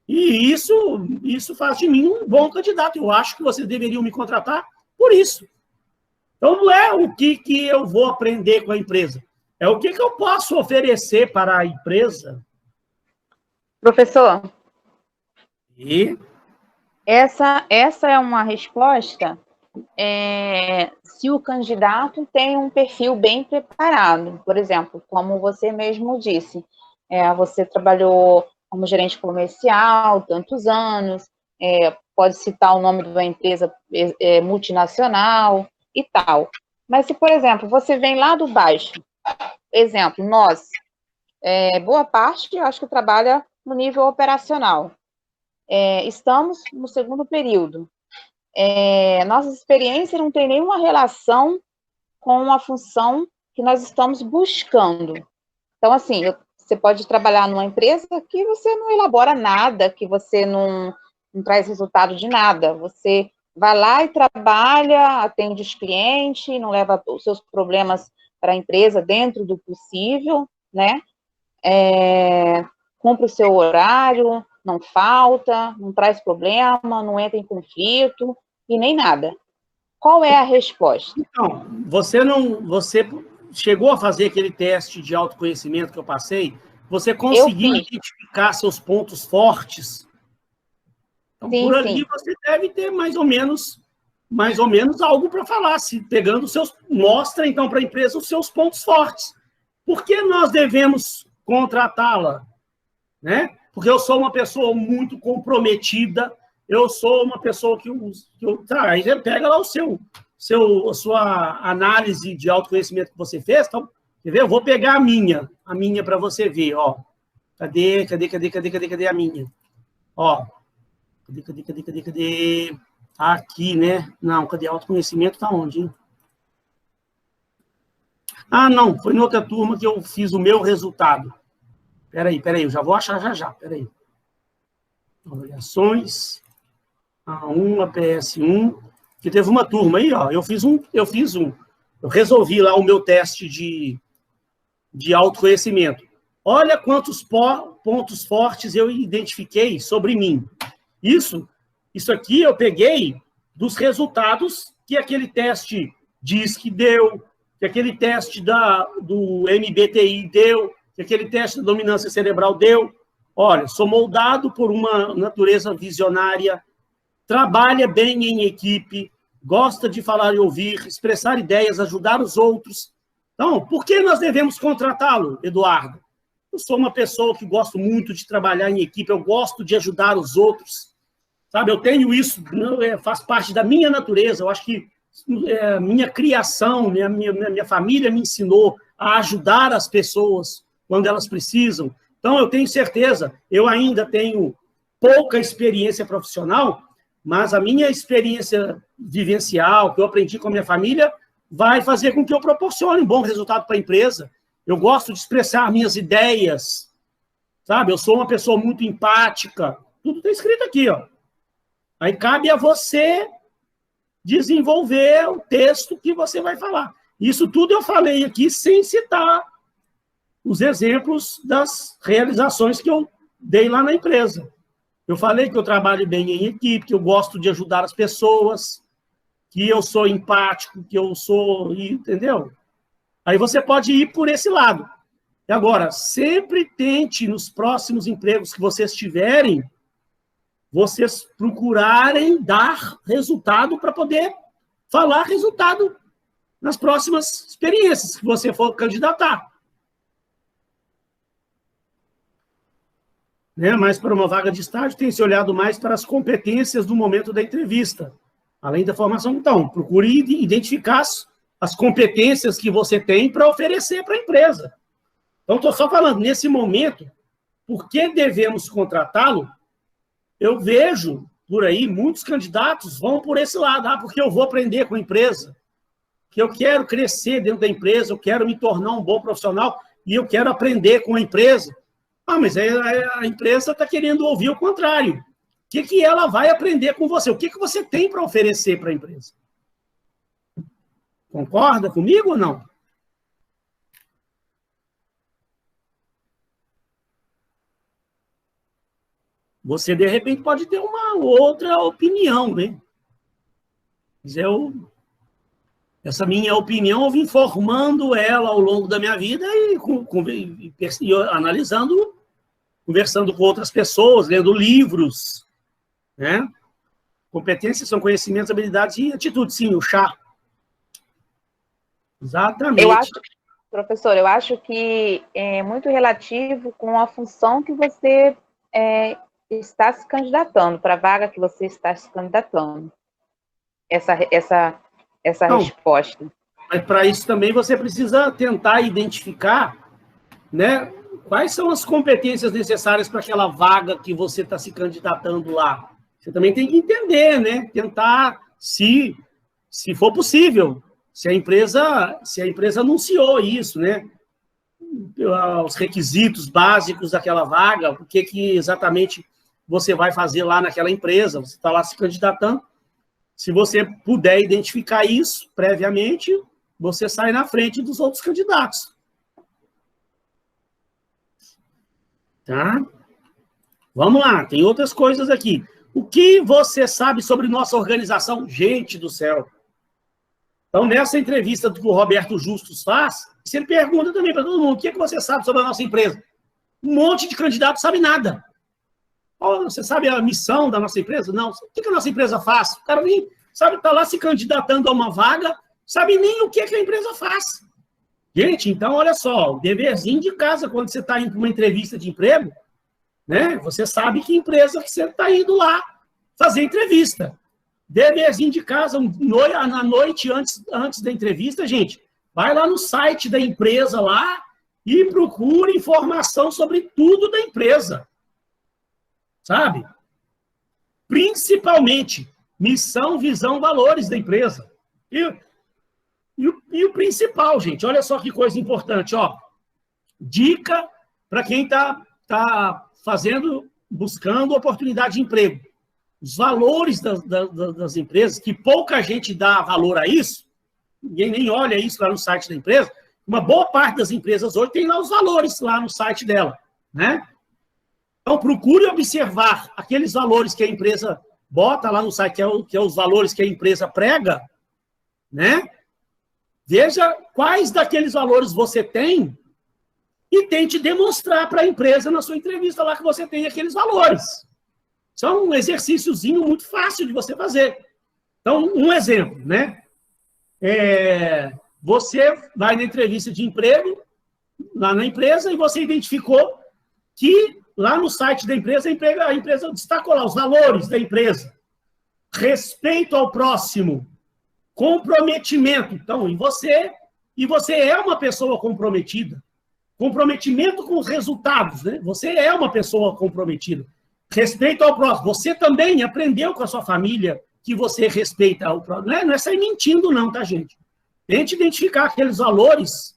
E isso faz de mim um bom candidato. Eu acho que vocês deveriam me contratar por isso. Então, não é o que eu vou aprender com a empresa, é o que eu posso oferecer para a empresa. Professor, E essa é uma resposta se o candidato tem um perfil bem preparado. Por exemplo, como você mesmo disse, você trabalhou como gerente comercial tantos anos, pode citar o nome de uma empresa multinacional e tal. Mas se, por exemplo, você vem lá do baixo, exemplo, nós, boa parte, eu acho que trabalha no nível operacional. Estamos no segundo período. Nossa experiência não tem nenhuma relação com a função que nós estamos buscando. Então, assim, você pode trabalhar numa empresa que você não elabora nada, que você não traz resultado de nada. Você vai lá e trabalha, atende os clientes, não leva os seus problemas para a empresa dentro do possível, né? Cumpre o seu horário, não falta, não traz problema, não entra em conflito e nem nada. Qual é a resposta? Então, você chegou a fazer aquele teste de autoconhecimento que eu passei? Você conseguiu identificar seus pontos fortes? Então, sim, por ali sim. você deve ter mais ou menos algo para falar. Se pegando mostra então para a empresa os seus pontos fortes. Por que nós devemos contratá-la? Né? Porque eu sou uma pessoa muito comprometida, eu sou uma pessoa aí você pega lá a sua análise de autoconhecimento que você fez, então, quer ver? Eu vou pegar a minha para você ver, ó. Cadê a minha? Ó, cadê? Aqui, né? Não, cadê autoconhecimento? Tá onde, hein? Ah, não, foi em outra turma que eu fiz o meu resultado. Peraí, eu já vou achar já, peraí. Avaliações, A1, APS1, que teve uma turma aí, ó, eu resolvi lá o meu teste de autoconhecimento. Olha quantos pontos fortes eu identifiquei sobre mim. Isso aqui eu peguei dos resultados que aquele teste diz que deu, que aquele teste do MBTI deu, que aquele teste da dominância cerebral deu. Olha, sou moldado por uma natureza visionária, trabalha bem em equipe, gosta de falar e ouvir, expressar ideias, ajudar os outros. Então, por que nós devemos contratá-lo, Eduardo? Eu sou uma pessoa que gosto muito de trabalhar em equipe, eu gosto de ajudar os outros, sabe? Eu tenho isso, faz parte da minha natureza, eu acho que minha criação, minha família me ensinou a ajudar as pessoas quando elas precisam. Então, eu tenho certeza, eu ainda tenho pouca experiência profissional, mas a minha experiência vivencial, que eu aprendi com a minha família, vai fazer com que eu proporcione um bom resultado para a empresa. Eu gosto de expressar minhas ideias, sabe? Eu sou uma pessoa muito empática. Tudo está escrito aqui, ó. Aí cabe a você desenvolver o texto que você vai falar. Isso tudo eu falei aqui sem citar os exemplos das realizações que eu dei lá na empresa. Eu falei que eu trabalho bem em equipe, que eu gosto de ajudar as pessoas, que eu sou empático, que eu sou... Entendeu? Aí você pode ir por esse lado. E agora, sempre tente, nos próximos empregos que vocês tiverem, vocês procurarem dar resultado para poder falar resultado nas próximas experiências que você for candidatar. Mas para uma vaga de estágio, tem se olhado mais para as competências do momento da entrevista, além da formação. Então, procure identificar as competências que você tem para oferecer para a empresa. Então, estou só falando, nesse momento, por que devemos contratá-lo? Eu vejo por aí, muitos candidatos vão por esse lado, porque eu vou aprender com a empresa, que eu quero crescer dentro da empresa, eu quero me tornar um bom profissional e eu quero aprender com a empresa. Mas a empresa está querendo ouvir o contrário. O que ela vai aprender com você? O que você tem para oferecer para a empresa? Concorda comigo ou não? Você, de repente, pode ter uma outra opinião, né? Mas essa minha opinião, eu vim formando ela ao longo da minha vida e analisando, conversando com outras pessoas, lendo livros, né? Competências são conhecimentos, habilidades e atitudes. Sim, o chá. Exatamente. Professor, eu acho que é muito relativo com a função que você está se candidatando, para a vaga que você está se candidatando. Essa Então, resposta. mas para isso também você precisa tentar identificar, né, quais são as competências necessárias para aquela vaga que você está se candidatando lá. Você também tem que entender, né? Tentar, se for possível, se a empresa anunciou isso, né? Os requisitos básicos daquela vaga, o que exatamente você vai fazer lá naquela empresa, você está lá se candidatando. Se você puder identificar isso previamente, você sai na frente dos outros candidatos. Tá? Vamos lá, tem outras coisas aqui. O que você sabe sobre nossa organização? Gente do céu! Então, nessa entrevista que o Roberto Justus faz, ele pergunta também para todo mundo, o que você sabe sobre a nossa empresa? Um monte de candidatos sabe nada. Você sabe a missão da nossa empresa? Não. O que a nossa empresa faz? O cara nem sabe, está lá se candidatando a uma vaga, sabe nem o que a empresa faz. Gente, então, olha só, o deverzinho de casa, quando você está indo para uma entrevista de emprego, né? Você sabe que empresa que você está indo lá fazer entrevista. Deverzinho de casa, na noite antes da entrevista, gente, vai lá no site da empresa lá e procure informação sobre tudo da empresa. Sabe? Principalmente missão, visão, valores da empresa. E o principal, gente, olha só que coisa importante, ó. Dica para quem está buscando oportunidade de emprego. Os valores das empresas, que pouca gente dá valor a isso, ninguém nem olha isso lá no site da empresa, uma boa parte das empresas hoje tem lá os valores lá no site dela, né? Então, procure observar aqueles valores que a empresa bota lá no site, que é os valores que a empresa prega, né? Veja quais daqueles valores você tem e tente demonstrar para a empresa na sua entrevista lá que você tem aqueles valores. Isso é um exercíciozinho muito fácil de você fazer. Então, um exemplo, né? Você vai na entrevista de emprego, lá na empresa, e você identificou que lá no site da empresa, a empresa destacou lá os valores da empresa. Respeito ao próximo, comprometimento. Então, e você é uma pessoa comprometida. Comprometimento com os resultados, né? Você é uma pessoa comprometida. Respeito ao próximo. Você também aprendeu com a sua família que você respeita o próximo. Não é sair mentindo, não, tá, gente? Tente identificar aqueles valores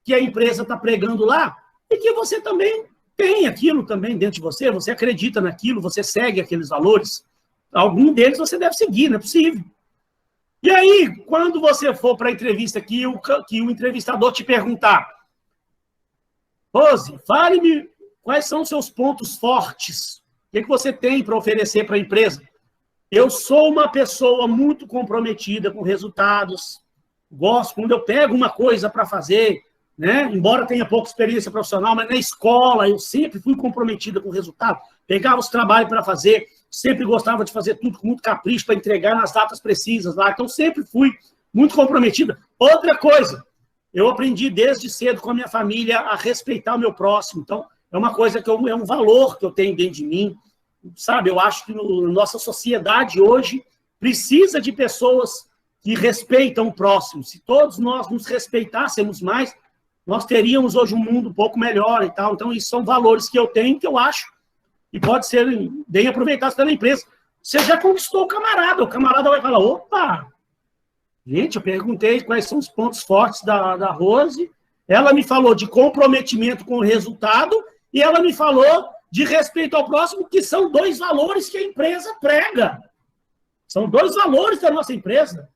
que a empresa está pregando lá e que você também tem aquilo também dentro de você, você acredita naquilo, você segue aqueles valores. Algum deles você deve seguir, não é possível. E aí, quando você for para a entrevista que o entrevistador te perguntar, Rose, fale-me quais são os seus pontos fortes, o que você tem para oferecer para a empresa? Eu sou uma pessoa muito comprometida com resultados, gosto, quando eu pego uma coisa para fazer, né? Embora tenha pouca experiência profissional, mas na escola eu sempre fui comprometida com o resultado, pegava os trabalhos para fazer, sempre gostava de fazer tudo com muito capricho para entregar nas datas precisas lá, então sempre fui muito comprometida. Outra coisa, eu aprendi desde cedo com a minha família a respeitar o meu próximo, então é uma coisa é um valor que eu tenho dentro de mim, sabe? Eu acho que nossa sociedade hoje precisa de pessoas que respeitam o próximo. Se todos nós nos respeitássemos mais, nós teríamos hoje um mundo um pouco melhor e tal. Então, isso são valores que eu tenho, que eu acho, e pode ser bem aproveitados pela empresa. Você já conquistou o camarada vai falar, opa, gente, eu perguntei quais são os pontos fortes da Rose, ela me falou de comprometimento com o resultado, e ela me falou de respeito ao próximo, que são 2 valores que a empresa prega. São 2 valores da nossa empresa.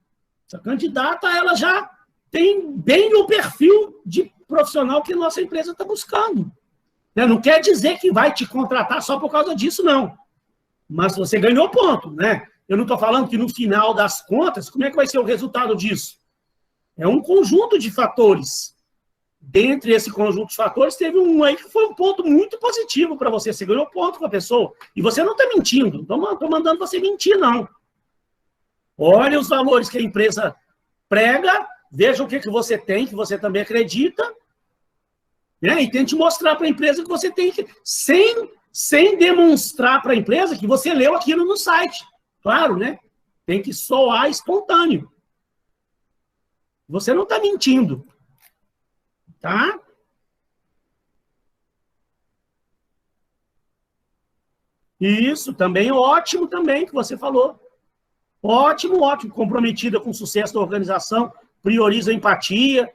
Essa candidata, ela já tem bem o perfil de profissional que a nossa empresa está buscando. Não quer dizer que vai te contratar só por causa disso, não. Mas você ganhou ponto, né? Eu não estou falando que no final das contas, como é que vai ser o resultado disso? É um conjunto de fatores. Dentre esse conjunto de fatores, teve um aí que foi um ponto muito positivo para você. Você ganhou ponto com a pessoa. E você não está mentindo. Não estou mandando você mentir, não. Olha os valores que a empresa prega, veja o que você tem, que você também acredita, né? E tente mostrar para a empresa que você tem que... Sem demonstrar para a empresa que você leu aquilo no site. Claro, né? Tem que soar espontâneo. Você não está mentindo. Tá? Isso, também ótimo também que você falou. Ótimo, ótimo. Comprometida com o sucesso da organização, prioriza a empatia.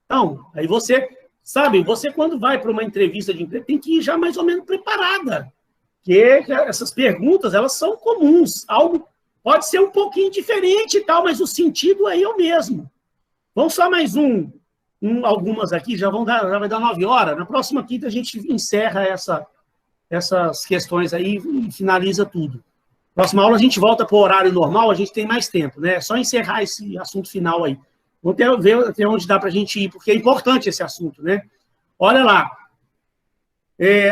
Então, aí você, sabe, você quando vai para uma entrevista de emprego, tem que ir já mais ou menos preparada. Porque essas perguntas, elas são comuns. Algo pode ser um pouquinho diferente e tal, mas o sentido aí é o mesmo. Vamos só mais algumas aqui, já vai dar 9 horas. Na próxima quinta a gente encerra essas questões aí e finaliza tudo. Próxima aula a gente volta para o horário normal, a gente tem mais tempo, né? É só encerrar esse assunto final aí. Vamos ver até onde dá para a gente ir, porque é importante esse assunto, né? Olha lá.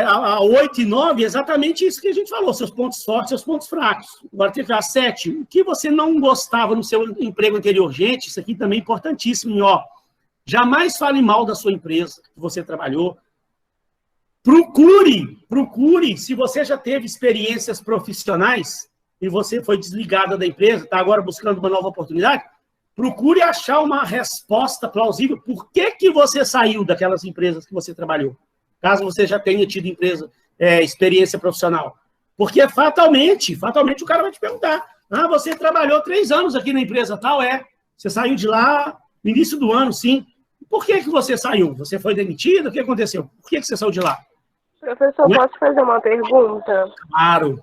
A 8 e 9 é exatamente isso que a gente falou, seus pontos fortes, seus pontos fracos. Agora tem que a 7. O que você não gostava no seu emprego anterior? Gente, isso aqui também é importantíssimo, ó. Jamais fale mal da sua empresa que você trabalhou. Procure, se você já teve experiências profissionais e você foi desligada da empresa, está agora buscando uma nova oportunidade, procure achar uma resposta plausível. Por que você saiu daquelas empresas que você trabalhou? Caso você já tenha tido experiência profissional. Porque fatalmente o cara vai te perguntar, você trabalhou 3 anos aqui na empresa tal, você saiu de lá no início do ano, sim. Por que você saiu? Você foi demitido? O que aconteceu? Por que você saiu de lá? Professor, posso fazer uma pergunta? Claro.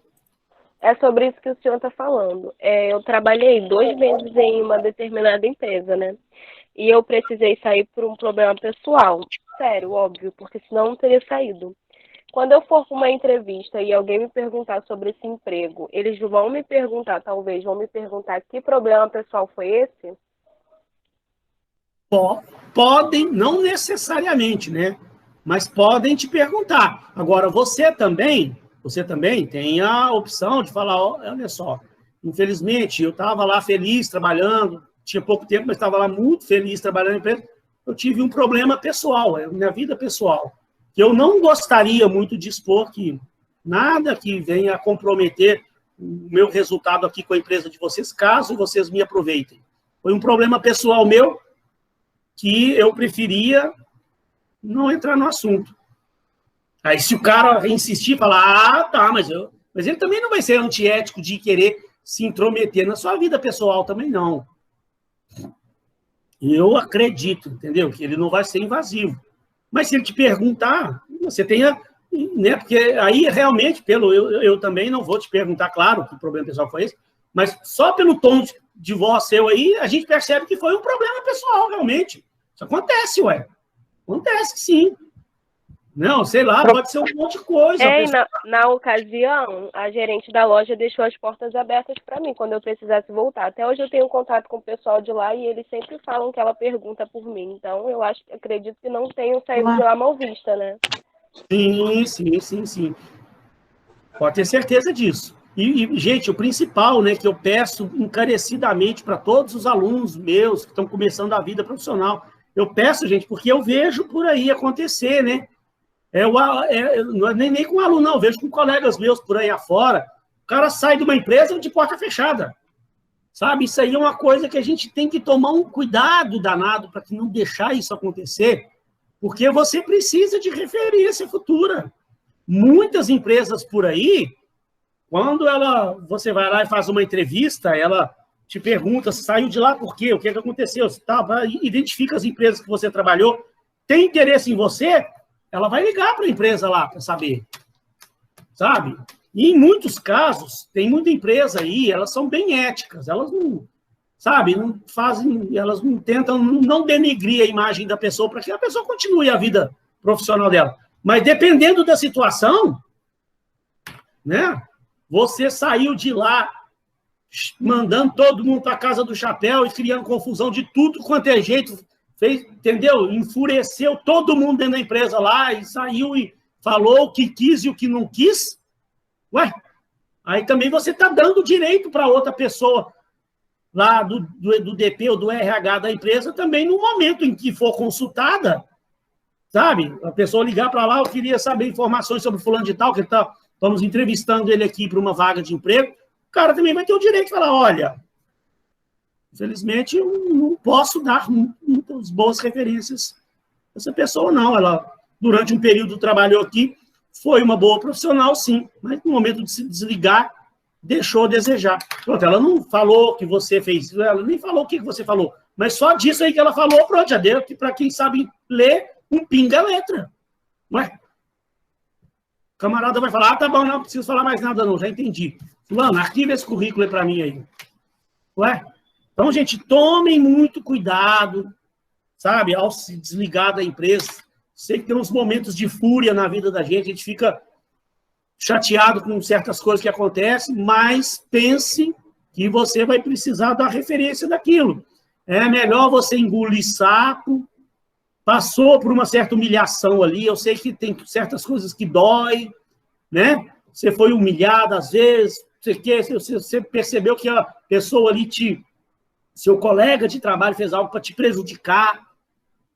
É sobre isso que o senhor está falando. Eu trabalhei 2 meses em uma determinada empresa, né? E eu precisei sair por um problema pessoal. Sério, óbvio, porque senão eu não teria saído. Quando eu for para uma entrevista e alguém me perguntar sobre esse emprego, eles vão me perguntar que problema pessoal foi esse? Podem, não necessariamente, né? Mas podem te perguntar. Agora, você também tem a opção de falar, olha só, infelizmente, eu estava lá feliz trabalhando, tinha pouco tempo, mas estava lá muito feliz trabalhando na empresa, eu tive um problema pessoal, minha vida pessoal, que eu não gostaria muito de expor, que nada que venha comprometer o meu resultado aqui com a empresa de vocês, caso vocês me aproveitem. Foi um problema pessoal meu, que eu preferia não entrar no assunto. Aí, se o cara insistir e falar, tá, mas ele também não vai ser antiético de querer se intrometer na sua vida pessoal também, não. Eu acredito, entendeu? Que ele não vai ser invasivo. Mas se ele te perguntar, você tenha... Né? Porque aí, realmente, eu também não vou te perguntar, claro, que o problema pessoal foi esse, mas só pelo tom de voz seu aí, a gente percebe que foi um problema pessoal, realmente. Isso acontece, Acontece, sim. Não, sei lá, pode ser um monte de coisa. Na ocasião, a gerente da loja deixou as portas abertas para mim, quando eu precisasse voltar. Até hoje eu tenho contato com o pessoal de lá e eles sempre falam que ela pergunta por mim. Então, acredito que não tenham saído de lá mal vista, né? Sim. Pode ter certeza disso. E, gente, o principal, né, que eu peço encarecidamente para todos os alunos meus que estão começando a vida profissional, eu peço, gente, porque eu vejo por aí acontecer, né? Não é nem com aluno, não, eu vejo com colegas meus por aí afora, o cara sai de uma empresa de porta fechada, sabe? Isso aí é uma coisa que a gente tem que tomar um cuidado danado para não deixar isso acontecer, porque você precisa de referência futura. Muitas empresas por aí, quando você vai lá e faz uma entrevista, ela te pergunta, saiu de lá por quê? O que aconteceu? Identifica as empresas que você trabalhou, tem interesse em você, ela vai ligar para a empresa lá para saber, sabe? E em muitos casos, tem muita empresa aí, elas são bem éticas, elas não, sabe, não fazem, elas não tentam não denegrir a imagem da pessoa para que a pessoa continue a vida profissional dela. Mas dependendo da situação, né? Você saiu de lá mandando todo mundo para a casa do chapéu e criando confusão de tudo quanto é jeito, entendeu? Enfureceu todo mundo dentro da empresa lá e saiu e falou o que quis e o que não quis. Ué, aí também você está dando direito para outra pessoa lá do DP ou do RH da empresa também, no momento em que for consultada, sabe? A pessoa ligar para lá, eu queria saber informações sobre fulano de tal, que estamos entrevistando ele aqui para uma vaga de emprego. O cara também vai ter o direito de falar, olha, infelizmente eu não posso dar muitas boas referências a essa pessoa, não. Ela, durante um período, trabalhou aqui, foi uma boa profissional, sim, mas no momento de se desligar, deixou a desejar. Pronto, ela não falou que você fez isso, ela nem falou o que você falou, mas só disso aí que ela falou, pronto, já deu, que para quem sabe ler, um pinga a letra. Ué? O camarada vai falar, tá bom, não preciso falar mais nada não, já entendi. Fulano, arquiva esse currículo aí para mim aí. Ué? Então, gente, tomem muito cuidado, sabe, ao se desligar da empresa. Sei que tem uns momentos de fúria na vida da gente, a gente fica chateado com certas coisas que acontecem, mas pense que você vai precisar da referência daquilo. É melhor você engolir sapo, passou por uma certa humilhação ali, eu sei que tem certas coisas que dói, né? Você foi humilhado às vezes, você percebeu que a pessoa ali seu colega de trabalho fez algo para te prejudicar,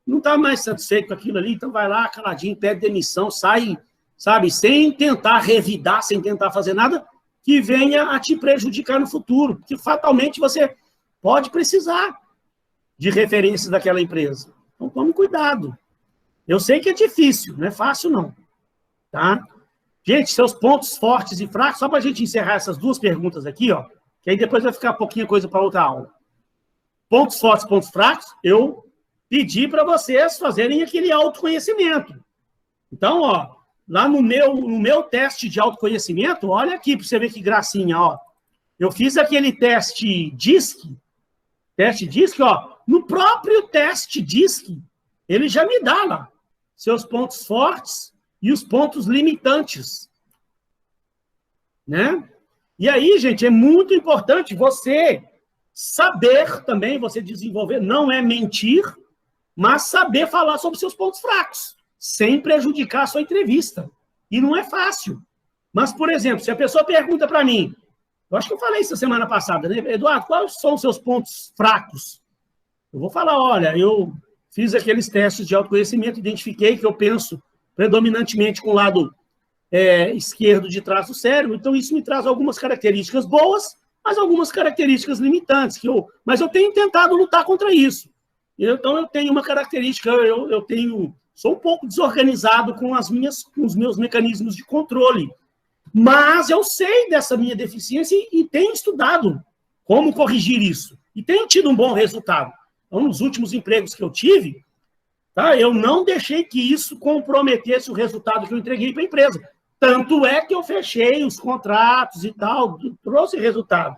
não está mais satisfeito com aquilo ali, então vai lá, caladinho, pede demissão, sai, sabe, sem tentar revidar, sem tentar fazer nada que venha a te prejudicar no futuro, porque fatalmente você pode precisar de referências daquela empresa. Então, tome cuidado. Eu sei que é difícil, não é fácil, não. Tá? Gente, seus pontos fortes e fracos, só para a gente encerrar essas duas perguntas aqui, ó, que aí depois vai ficar pouquinho coisa para outra aula. Pontos fortes, pontos fracos, eu pedi para vocês fazerem aquele autoconhecimento. Então, ó, lá no meu teste de autoconhecimento, olha aqui para você ver que gracinha, ó. Eu fiz aquele teste DISC, ó, no próprio teste DISC, ele já me dá lá seus pontos fortes e os pontos limitantes, né? E aí, gente, é muito importante você saber também, você desenvolver, não é mentir, mas saber falar sobre seus pontos fracos, sem prejudicar a sua entrevista. E não é fácil. Mas, por exemplo, se a pessoa pergunta para mim, eu acho que eu falei isso semana passada, né? Eduardo, quais são os seus pontos fracos? Eu vou falar, olha, eu fiz aqueles testes de autoconhecimento, identifiquei que eu penso predominantemente com o lado esquerdo de trás do cérebro, então isso me traz algumas características boas, mas algumas características limitantes, mas eu tenho tentado lutar contra isso. Então, eu tenho uma característica, sou um pouco desorganizado com os meus mecanismos de controle, mas eu sei dessa minha deficiência e tenho estudado como corrigir isso, e tenho tido um bom resultado. Então, nos últimos empregos que eu tive, tá, eu não deixei que isso comprometesse o resultado que eu entreguei para a empresa. Tanto é que eu fechei os contratos e tal, trouxe resultado.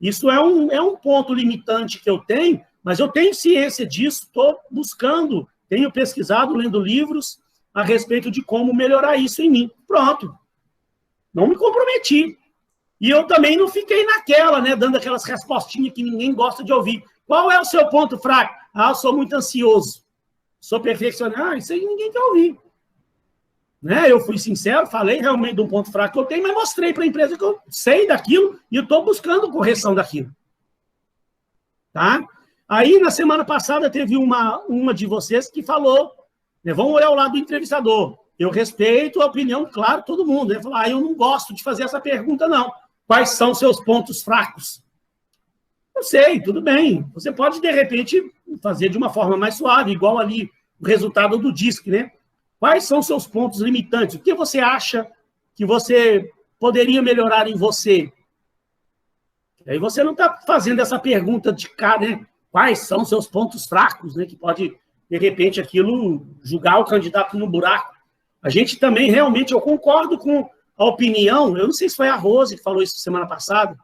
Isso é um ponto limitante que eu tenho, mas eu tenho ciência disso, estou buscando, tenho pesquisado, lendo livros a respeito de como melhorar isso em mim. Pronto. Não me comprometi. E eu também não fiquei naquela, né, dando aquelas respostinhas que ninguém gosta de ouvir. Qual é o seu ponto fraco? Ah, eu sou muito ansioso. Sou perfeccionista. Ah, isso aí ninguém quer ouvir. Né? Eu fui sincero, falei realmente de um ponto fraco que eu tenho, mas mostrei para a empresa que eu sei daquilo e eu estou buscando correção daquilo. Tá? Aí, na semana passada, teve uma de vocês que falou, né, vamos olhar o lado do entrevistador. Eu respeito a opinião, claro, todo mundo. Ele falou, eu não gosto de fazer essa pergunta, não. Quais são seus pontos fracos? Eu sei, tudo bem. Você pode, de repente, fazer de uma forma mais suave, igual ali o resultado do DISC, né? Quais são seus pontos limitantes? O que você acha que você poderia melhorar em você? Aí você não está fazendo essa pergunta de cara, né? Quais são seus pontos fracos, né? Que pode, de repente, aquilo julgar o candidato no buraco. A gente também, realmente, eu concordo com a opinião, eu não sei se foi a Rose que falou isso semana passada,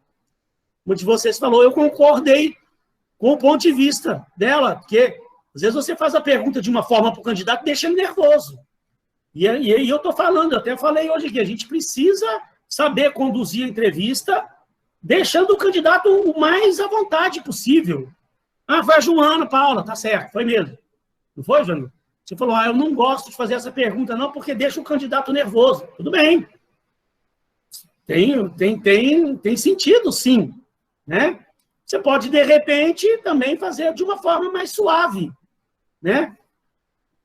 uma de vocês falou, eu concordei com o ponto de vista dela, porque às vezes você faz a pergunta de uma forma para o candidato, deixa ele nervoso. E aí eu estou falando, eu até falei hoje aqui, a gente precisa saber conduzir a entrevista, deixando o candidato o mais à vontade possível. Ah, foi a Joana, Paula, tá certo, foi mesmo. Não foi, Joana? Você falou, eu não gosto de fazer essa pergunta, não, porque deixa o candidato nervoso. Tudo bem. Tem sentido, sim. Né? Você pode, de repente, também fazer de uma forma mais suave. Né?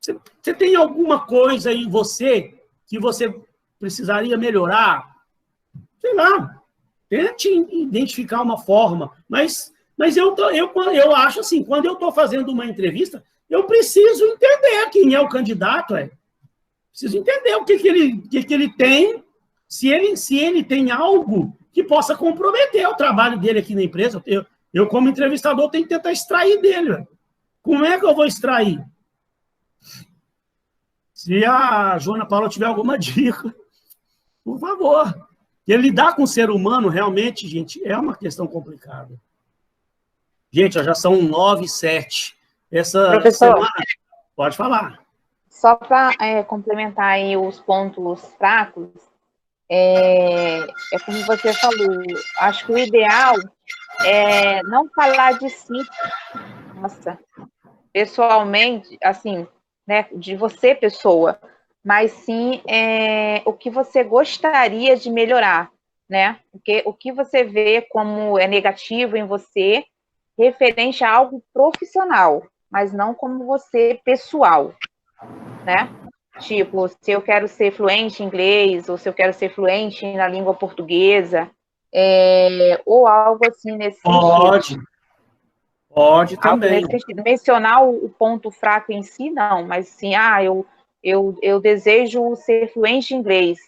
Você tem alguma coisa em você que você precisaria melhorar? Sei lá, tente identificar uma forma. Mas eu acho assim, quando eu estou fazendo uma entrevista, eu preciso entender quem é o candidato. Preciso entender o que ele tem, se ele tem algo que possa comprometer o trabalho dele aqui na empresa. Eu como entrevistador, tenho que tentar extrair dele. Como é que eu vou extrair? Se a Joana Paula tiver alguma dica, por favor. Porque lidar com o ser humano, realmente, gente, é uma questão complicada. Gente, já são 9h07. Essa Professor, semana... Pode falar. Só para complementar aí os pontos fracos, é como você falou, acho que o ideal é não falar de si, nossa, pessoalmente, assim, né, de você, pessoa, mas sim o que você gostaria de melhorar, né? Porque o que você vê como é negativo em você, referente a algo profissional, mas não como você, pessoal, né? Tipo, se eu quero ser fluente em inglês, ou se eu quero ser fluente na língua portuguesa, ou algo assim nesse sentido. Pode também. Nesse sentido. Mencionar o ponto fraco em si, não, mas sim, eu desejo ser fluente em inglês,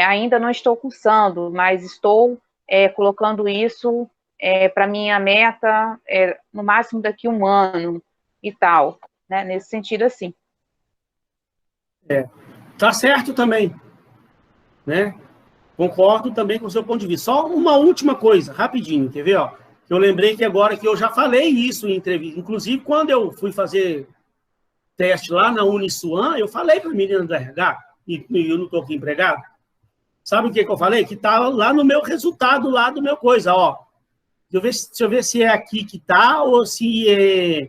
ainda não estou cursando, mas estou colocando isso para minha meta no máximo daqui a 1 ano e tal, né? Nesse sentido, assim. Tá certo também, né? Concordo também com o seu ponto de vista. Só uma última coisa, rapidinho, quer ver? Ó? Eu lembrei que agora que eu já falei isso em entrevista. Inclusive, quando eu fui fazer teste lá na Uniswan, eu falei para a menina do RH, e eu não estou aqui empregado, sabe o que eu falei? Que estava lá no meu resultado, lá do meu coisa, ó. Deixa eu ver se é aqui que está, ou se é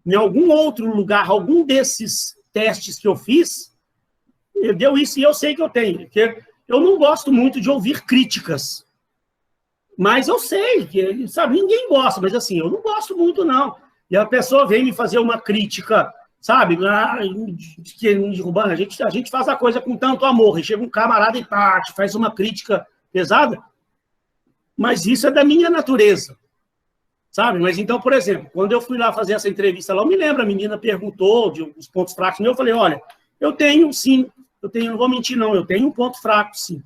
em algum outro lugar, algum desses testes que eu fiz, deu isso e eu sei que eu tenho. Porque eu não gosto muito de ouvir críticas. Mas eu sei que, sabe, ninguém gosta, mas assim, eu não gosto muito, não. E a pessoa vem me fazer uma crítica, sabe, derrubando, a gente faz a coisa com tanto amor, e chega um camarada e faz uma crítica pesada, mas isso é da minha natureza, sabe? Mas então, por exemplo, quando eu fui lá fazer essa entrevista lá, eu me lembro, a menina perguntou de uns pontos fracos meus, eu falei, olha, eu tenho, sim, não vou mentir, não, eu tenho um ponto fraco, sim.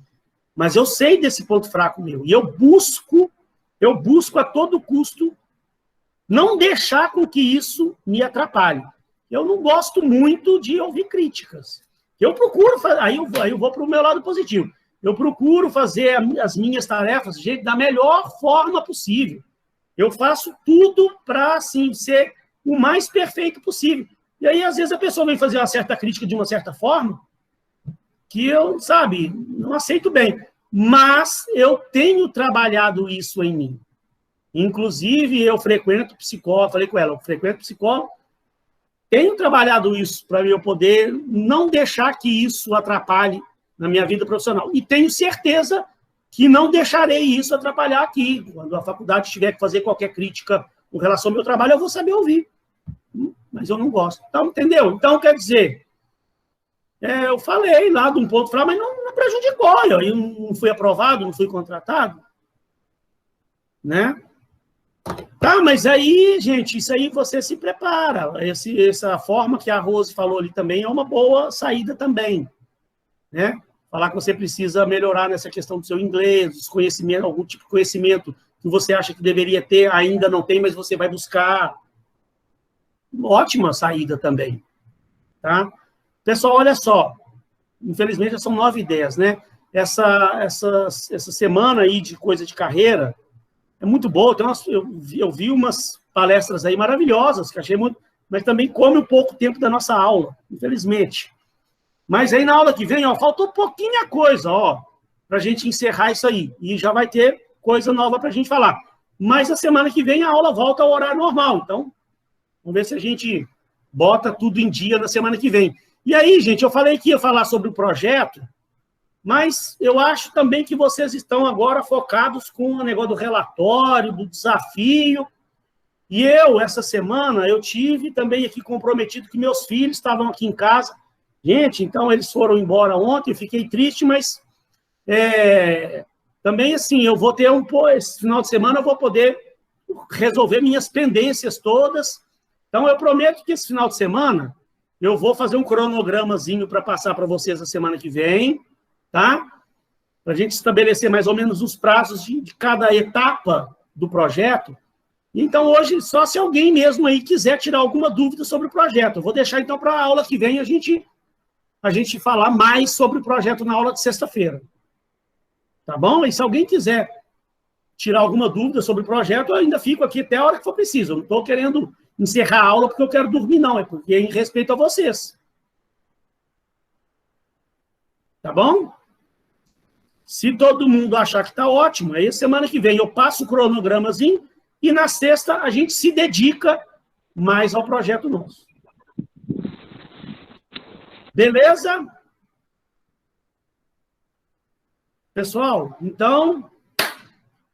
Mas eu sei desse ponto fraco meu. E eu busco a todo custo não deixar com que isso me atrapalhe. Eu não gosto muito de ouvir críticas. Eu procuro fazer, aí eu vou para o meu lado positivo. Eu procuro fazer as minhas tarefas da melhor forma possível. Eu faço tudo para, assim, ser o mais perfeito possível. E aí, às vezes, a pessoa vem fazer uma certa crítica de uma certa forma, que eu, sabe, não aceito bem. Mas eu tenho trabalhado isso em mim. Inclusive, eu frequento psicólogo, falei com ela, eu frequento psicólogo, tenho trabalhado isso para eu poder não deixar que isso atrapalhe na minha vida profissional. E tenho certeza que não deixarei isso atrapalhar aqui. Quando a faculdade tiver que fazer qualquer crítica com relação ao meu trabalho, eu vou saber ouvir. Mas eu não gosto. Então, entendeu? Então, quer dizer... eu falei lá de um ponto fraco, mas não prejudicou. Eu não fui aprovado, não fui contratado. Né? Tá, mas aí, gente, isso aí você se prepara. Essa forma que a Rose falou ali também é uma boa saída também. Né? Falar que você precisa melhorar nessa questão do seu inglês, algum tipo de conhecimento que você acha que deveria ter, ainda não tem, mas você vai buscar. Ótima saída também. Tá? Pessoal, olha só, infelizmente já são 9h10, né? Essa semana aí de coisa de carreira é muito boa. Eu vi umas palestras aí maravilhosas, que achei muito, mas também come um pouco tempo da nossa aula, infelizmente. Mas aí na aula que vem, ó, faltou pouquinha coisa, ó, para a gente encerrar isso aí. E já vai ter coisa nova para a gente falar. Mas a semana que vem a aula volta ao horário normal. Então, vamos ver se a gente bota tudo em dia na semana que vem. E aí, gente, eu falei que ia falar sobre o projeto, mas eu acho também que vocês estão agora focados com o negócio do relatório, do desafio. E eu, essa semana, eu tive também aqui comprometido que meus filhos estavam aqui em casa. Gente, então eles foram embora ontem, eu fiquei triste, mas também assim, eu vou ter esse final de semana eu vou poder resolver minhas pendências todas. Então eu prometo que esse final de semana eu vou fazer um cronogramazinho para passar para vocês na semana que vem, tá? Para a gente estabelecer mais ou menos os prazos de cada etapa do projeto. Então, hoje, só se alguém mesmo aí quiser tirar alguma dúvida sobre o projeto. Eu vou deixar, então, para a aula que vem a gente falar mais sobre o projeto na aula de sexta-feira. Tá bom? E se alguém quiser tirar alguma dúvida sobre o projeto, eu ainda fico aqui até a hora que for preciso. Eu não estou querendo encerrar a aula porque eu quero dormir, não. É porque é em respeito a vocês. Tá bom? Se todo mundo achar que está ótimo, aí semana que vem eu passo o cronogramazinho e na sexta a gente se dedica mais ao projeto nosso. Beleza? Pessoal, então,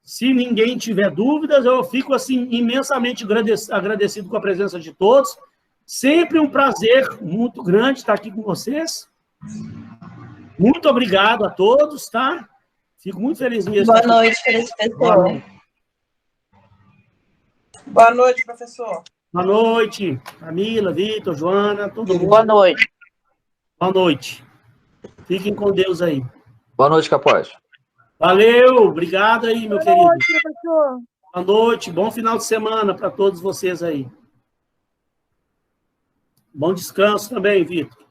se ninguém tiver dúvidas, eu fico assim imensamente agradecido com a presença de todos. Sempre um prazer muito grande estar aqui com vocês. Muito obrigado a todos, tá? Fico muito feliz mesmo. Boa noite, professor. Boa noite, professor. Boa noite, Camila, Vitor, Joana, todo mundo. Boa noite. Boa noite. Fiquem com Deus aí. Boa noite, Capós. Valeu, obrigado aí, meu querido. Boa noite, professor. Boa noite, bom final de semana para todos vocês aí. Bom descanso também, Vitor.